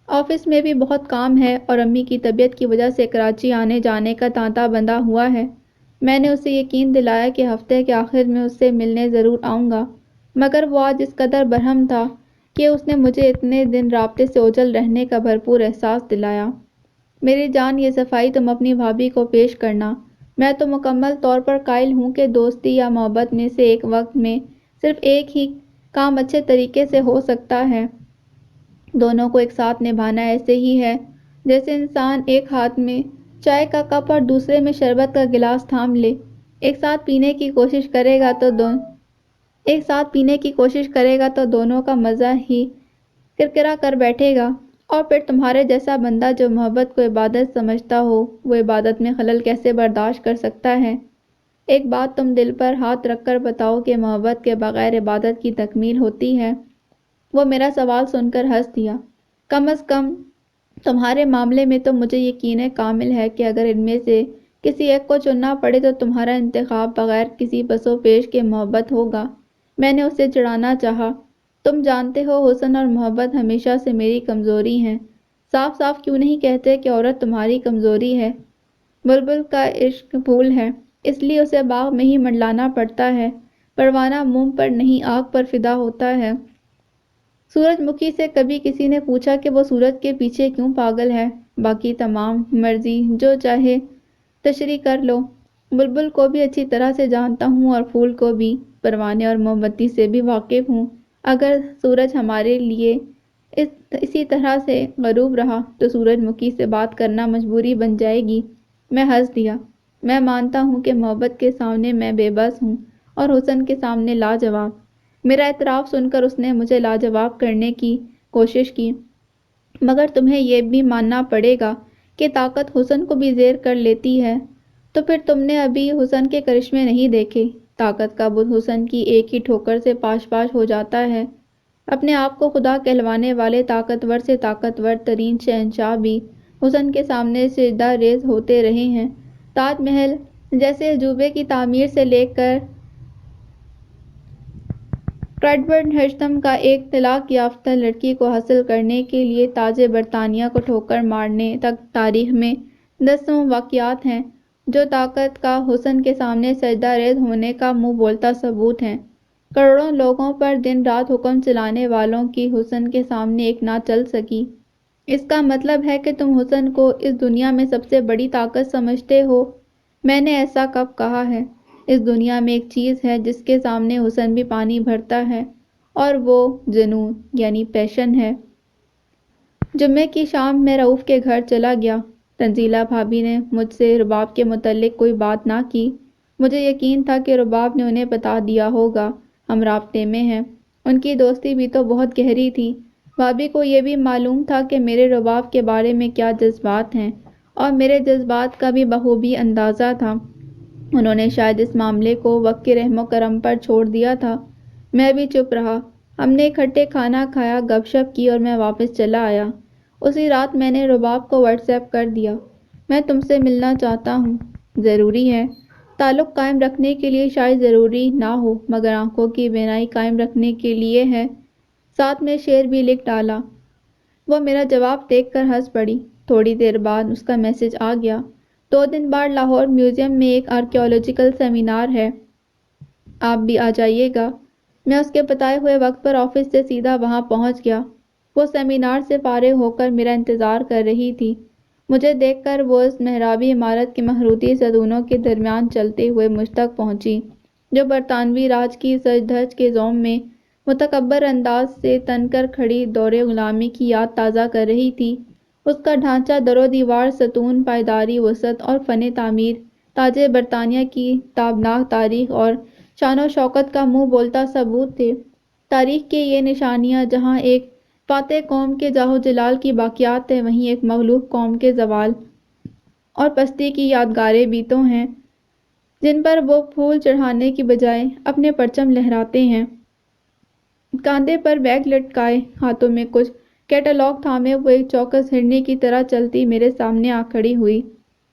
A: آفس میں بھی بہت کام ہے اور امی کی طبیعت کی وجہ سے کراچی آنے جانے کا تانتا بندھا ہوا ہے۔ میں نے اسے یقین دلایا کہ ہفتے کے آخر میں اس سے ملنے ضرور آؤں گا، مگر وہ آج اس قدر برہم تھا کہ اس نے مجھے اتنے دن رابطے سے اوجھل رہنے کا بھرپور احساس دلایا۔ میری جان، یہ صفائی تم اپنی بھابھی کو پیش کرنا۔ میں تو مکمل طور پر قائل ہوں کہ دوستی یا محبت میں سے ایک وقت میں صرف ایک ہی کام اچھے طریقے سے ہو سکتا ہے۔ دونوں کو ایک ساتھ نبھانا ایسے ہی ہے جیسے انسان ایک ہاتھ میں چائے کا کپ اور دوسرے میں شربت کا گلاس تھام لے۔ ایک ساتھ پینے کی کوشش کرے گا تو دونوں کا مزہ ہی کرکرا کر بیٹھے گا، اور پھر تمہارے جیسا بندہ جو محبت کو عبادت سمجھتا ہو، وہ عبادت میں خلل کیسے برداشت کر سکتا ہے؟ ایک بات تم دل پر ہاتھ رکھ کر بتاؤ کہ محبت کے بغیر عبادت کی تکمیل ہوتی ہے؟ وہ میرا سوال سن کر ہنس دیا۔ کم از کم تمہارے معاملے میں تو مجھے یقین کامل ہے کہ اگر ان میں سے کسی ایک کو چننا پڑے تو تمہارا انتخاب بغیر کسی پس و پیش کے محبت ہوگا۔ میں نے اسے چڑھانا چاہا۔ تم جانتے ہو حسن اور محبت ہمیشہ سے میری کمزوری ہیں۔ صاف صاف کیوں نہیں کہتے کہ عورت تمہاری کمزوری ہے؟ بلبل کا عشق پھول ہے، اس لیے اسے باغ میں ہی منڈلانا پڑتا ہے۔ پروانہ موم پر نہیں آگ پر فدا ہوتا ہے۔ سورج مکھی سے کبھی کسی نے پوچھا کہ وہ سورج کے پیچھے کیوں پاگل ہے؟ باقی تمام مرضی جو چاہے تشریح کر لو۔ بلبل کو بھی اچھی طرح سے جانتا ہوں اور پھول کو بھی، پروانے اور موم بتی سے بھی واقف ہوں۔ اگر سورج ہمارے لیے اسی طرح سے غروب رہا تو سورج مکھی سے بات کرنا مجبوری بن جائے گی۔ میں ہنس دیا۔ میں مانتا ہوں کہ محبت کے سامنے میں بے بس ہوں اور حسن کے سامنے لاجواب۔ میرا اعتراف سن کر اس نے مجھے لاجواب کرنے کی کوشش کی، مگر تمہیں یہ بھی ماننا پڑے گا کہ طاقت حسن کو بھی زیر کر لیتی ہے۔ تو پھر تم نے ابھی حسن کے کرشمے نہیں دیکھے۔ طاقت کا بت حسن کی ایک ہی ٹھوکر سے پاش پاش ہو جاتا ہے۔ اپنے آپ کو خدا کہلوانے والے طاقتور سے طاقتور ترین شہنشاہ بھی حسن کے سامنے سجدہ ریز ہوتے رہے ہیں۔ تاج محل جیسے عجوبے کی تعمیر سے لے کر کیٹبرڈ ہرشتم کا ایک طلاق یافتہ لڑکی کو حاصل کرنے کے لیے تاج برطانیہ کو ٹھوکر مارنے تک تاریخ میں دسیوں واقعات ہیں جو طاقت کا حسن کے سامنے سجدہ ریز ہونے کا منہ بولتا ثبوت ہیں۔ کروڑوں لوگوں پر دن رات حکم چلانے والوں کی حسن کے سامنے ایک نہ چل سکی۔ اس کا مطلب ہے کہ تم حسن کو اس دنیا میں سب سے بڑی طاقت سمجھتے ہو۔ میں نے ایسا کب کہا ہے؟ اس دنیا میں ایک چیز ہے جس کے سامنے حسن بھی پانی بھرتا ہے، اور وہ جنون یعنی پیشن ہے۔ جمعے کی شام میں رؤوف کے گھر چلا گیا۔ تنزیلہ بھابی نے مجھ سے رباب کے متعلق کوئی بات نہ کی۔ مجھے یقین تھا کہ رباب نے انہیں بتا دیا ہوگا، ہم رابطے میں ہیں۔ ان کی دوستی بھی تو بہت گہری تھی۔ بھابی کو یہ بھی معلوم تھا کہ میرے رباب کے بارے میں کیا جذبات ہیں، اور میرے جذبات کا بھی بخوبی اندازہ تھا۔ انہوں نے شاید اس معاملے کو وقت کے رحم و کرم پر چھوڑ دیا تھا۔ میں بھی چپ رہا۔ ہم نے اکٹھے کھانا کھایا، گپ شپ کی اور میں واپس چلا آیا۔ اسی رات میں نے رباب کو واٹس ایپ کر دیا، میں تم سے ملنا چاہتا ہوں۔ ضروری ہے؟ تعلق قائم رکھنے کے لیے شاید ضروری نہ ہو، مگر آنکھوں کی بینائی قائم رکھنے کے لیے ہے۔ ساتھ میں شعر بھی لکھ ڈالا۔ وہ میرا جواب دیکھ کر ہنس پڑی۔ تھوڑی دیر بعد اس کا میسج آ گیا، 2 دن بعد لاہور میوزیم میں ایک آرکیالوجیکل سیمینار ہے، آپ بھی آ جائیے گا۔ میں اس کے بتائے ہوئے وقت پر آفس سے سیدھا وہاں پہنچ گیا۔ وہ سیمینار سے فارغ ہو کر میرا انتظار کر رہی تھی۔ مجھے دیکھ کر وہ اس محرابی عمارت کے مخروطی ستونوں کے درمیان چلتے ہوئے مجھ تک پہنچی، جو برطانوی راج کی سج دھج کے زوم میں متکبر انداز سے تن کر کھڑی دور غلامی کی یاد تازہ کر رہی تھی۔ اس کا ڈھانچہ، در و دیوار، ستون، پائیداری، وسعت اور فن تعمیر تاج برطانیہ کی تابناک تاریخ اور شان و شوکت کا منہ بولتا ثبوت تھے۔ تاریخ کی یہ نشانیاں جہاں ایک فاتح قوم کے جاہ و جلال کی باقیات ہیں، وہیں ایک مغلوب قوم کے زوال اور پستی کی یادگاریں بھی تو ہیں، جن پر وہ پھول چڑھانے کی بجائے اپنے پرچم لہراتے ہیں۔ کاندھے پر بیگ لٹکائے، ہاتھوں میں کچھ کیٹلاگ تھامے وہ ایک چوکس ہرنی کی طرح چلتی میرے سامنے آ کھڑی ہوئی۔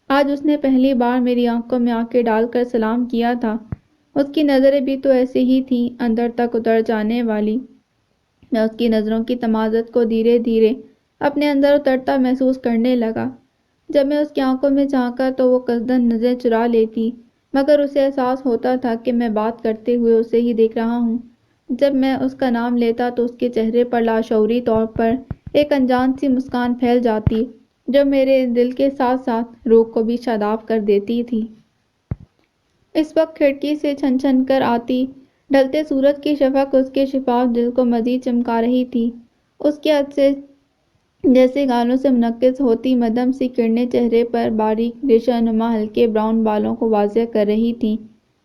A: آج اس نے پہلی بار میری آنکھوں میں آنکھیں ڈال کر سلام کیا تھا۔ اس کی نظریں بھی تو ایسی ہی تھیں، اندر تک اتر جانے والی۔ میں اس کی نظروں کی تمازت کو دھیرے دھیرے اپنے اندر اترتا محسوس کرنے لگا۔ جب میں اس کی آنکھوں میں جھانکا تو وہ قصداً نظریں چرا لیتی، مگر اسے احساس ہوتا تھا کہ میں بات کرتے ہوئے اسے ہی دیکھ رہا ہوں۔ جب میں اس کا نام لیتا تو اس کے چہرے پر لاشعوری طور پر ایک انجان سی مسکان پھیل جاتی، جو میرے دل کے ساتھ ساتھ روح کو بھی شاداب کر دیتی تھی۔ اس وقت کھڑکی سے چھن چھن کر آتی ڈھلتے سورج کی شفق اس کے شفاف دل کو مزید چمکا رہی تھی۔ اس کے عطسے جیسے گالوں سے منعکس ہوتی مدھم سی کرنیں چہرے پر باریک ریشہ نما ہلکے براؤن بالوں کو واضح کر رہی تھیں۔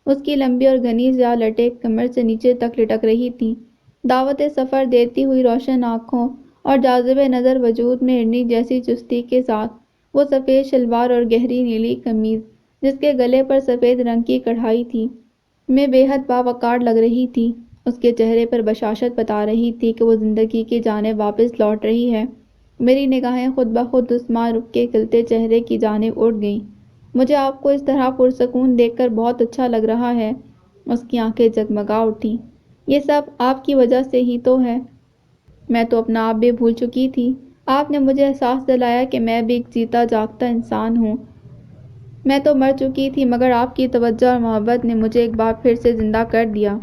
A: اس کی لمبی اور گھنی سیاہ لٹیں کمر سے نیچے تک لٹک رہی تھیں۔ دعوت سفر دیتی ہوئی روشن آنکھوں اور جاذب نظر وجود میں ہرنی جیسی چستی کے ساتھ وہ سفید شلوار اور گہری نیلی قمیض جس کے گلے پر سفید رنگ کی کڑھائی تھی، میں بے حد باوقار لگ رہی تھی۔ اس کے چہرے پر بشاشت بتا رہی تھی کہ وہ زندگی کی جانب واپس لوٹ رہی ہے۔ میری نگاہیں خود بخود اس ماہ رخ کے کھلتے چہرے کی جانب اٹھ گئیں۔ مجھے آپ کو اس طرح پرسکون دیکھ کر بہت اچھا لگ رہا ہے۔ اس کی آنکھیں جگمگا اٹھیں۔ یہ سب آپ کی وجہ سے ہی تو ہے۔ میں تو اپنا آپ بھی بھول چکی تھی۔ آپ نے مجھے احساس دلایا کہ میں بھی ایک جیتا جاگتا انسان ہوں۔ میں تو مر چکی تھی، مگر آپ کی توجہ اور محبت نے مجھے ایک بار پھر سے زندہ کر دیا۔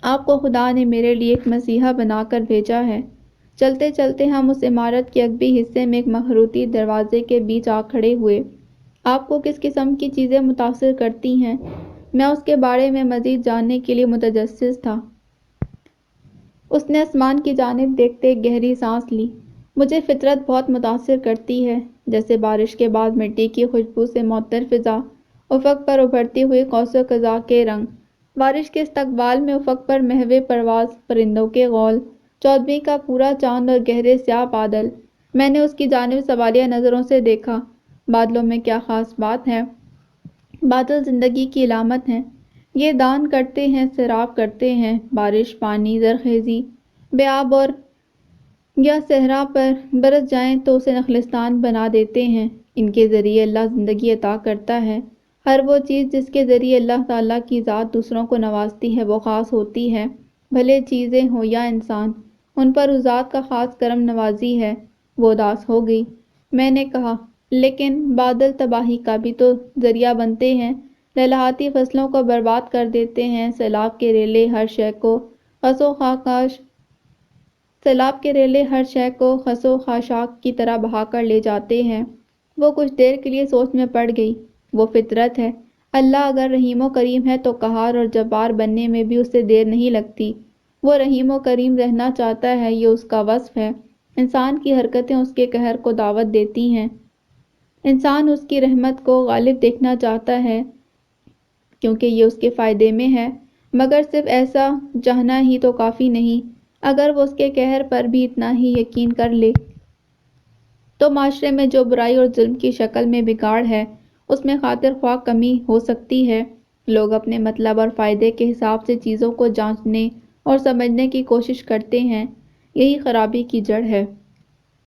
A: آپ کو خدا نے میرے لیے ایک مسیحا بنا کر بھیجا ہے۔ چلتے چلتے ہم اس عمارت کے عقبی حصے میں ایک مخروطی دروازے کے بیچ آ کھڑے ہوئے۔ آپ کو کس قسم کی چیزیں متاثر کرتی ہیں؟ میں اس کے بارے میں مزید جاننے کے لیے متجسس تھا۔ اس نے آسمان کی جانب دیکھتے ایک گہری سانس لی۔ مجھے فطرت بہت متاثر کرتی ہے، جیسے بارش کے بعد مٹی کی خوشبو سے معطر فضا، افق پر ابھرتی ہوئی قوس قزح کے رنگ، بارش کے استقبال میں افق پر محو پرواز پرندوں کے غول، چودھویں کا پورا چاند اور گہرے سیاہ بادل۔ میں نے اس کی جانب سوالیہ نظروں سے دیکھا۔ بادلوں میں کیا خاص بات ہے؟ بادل زندگی کی علامت ہیں۔ یہ دان کرتے ہیں، سیراب کرتے ہیں، بارش، پانی، زرخیزی، بیاب اور یا صحرا پر برس جائیں تو اسے نخلستان بنا دیتے ہیں۔ ان کے ذریعے اللہ زندگی عطا کرتا ہے۔ ہر وہ چیز جس کے ذریعے اللہ تعالیٰ کی ذات دوسروں کو نوازتی ہے وہ خاص ہوتی ہے، بھلے چیزیں ہوں یا انسان، ان پر اس ذات کا خاص کرم نوازی ہے۔ وہ اداس ہو گئی۔ میں نے کہا، لیکن بادل تباہی کا بھی تو ذریعہ بنتے ہیں، لہلہاتی فصلوں کو برباد کر دیتے ہیں، سیلاب کے ریلے ہر شے کو خس و خاشاک کی طرح بہا کر لے جاتے ہیں۔ وہ کچھ دیر کے لیے سوچ میں پڑ گئی۔ وہ فطرت ہے۔ اللہ اگر رحیم و کریم ہے تو قہار اور جبار بننے میں بھی اسے دیر نہیں لگتی۔ وہ رحیم و کریم رہنا چاہتا ہے، یہ اس کا وصف ہے۔ انسان کی حرکتیں اس کے قہر کو دعوت دیتی ہیں۔ انسان اس کی رحمت کو غالب دیکھنا چاہتا ہے کیونکہ یہ اس کے فائدے میں ہے، مگر صرف ایسا چاہنا ہی تو کافی نہیں۔ اگر وہ اس کے قہر پر بھی اتنا ہی یقین کر لے تو معاشرے میں جو برائی اور ظلم کی شکل میں بگاڑ ہے، اس میں خاطر خواہ کمی ہو سکتی ہے۔ لوگ اپنے مطلب اور فائدے کے حساب سے چیزوں کو جانچنے اور سمجھنے کی کوشش کرتے ہیں، یہی خرابی کی جڑ ہے۔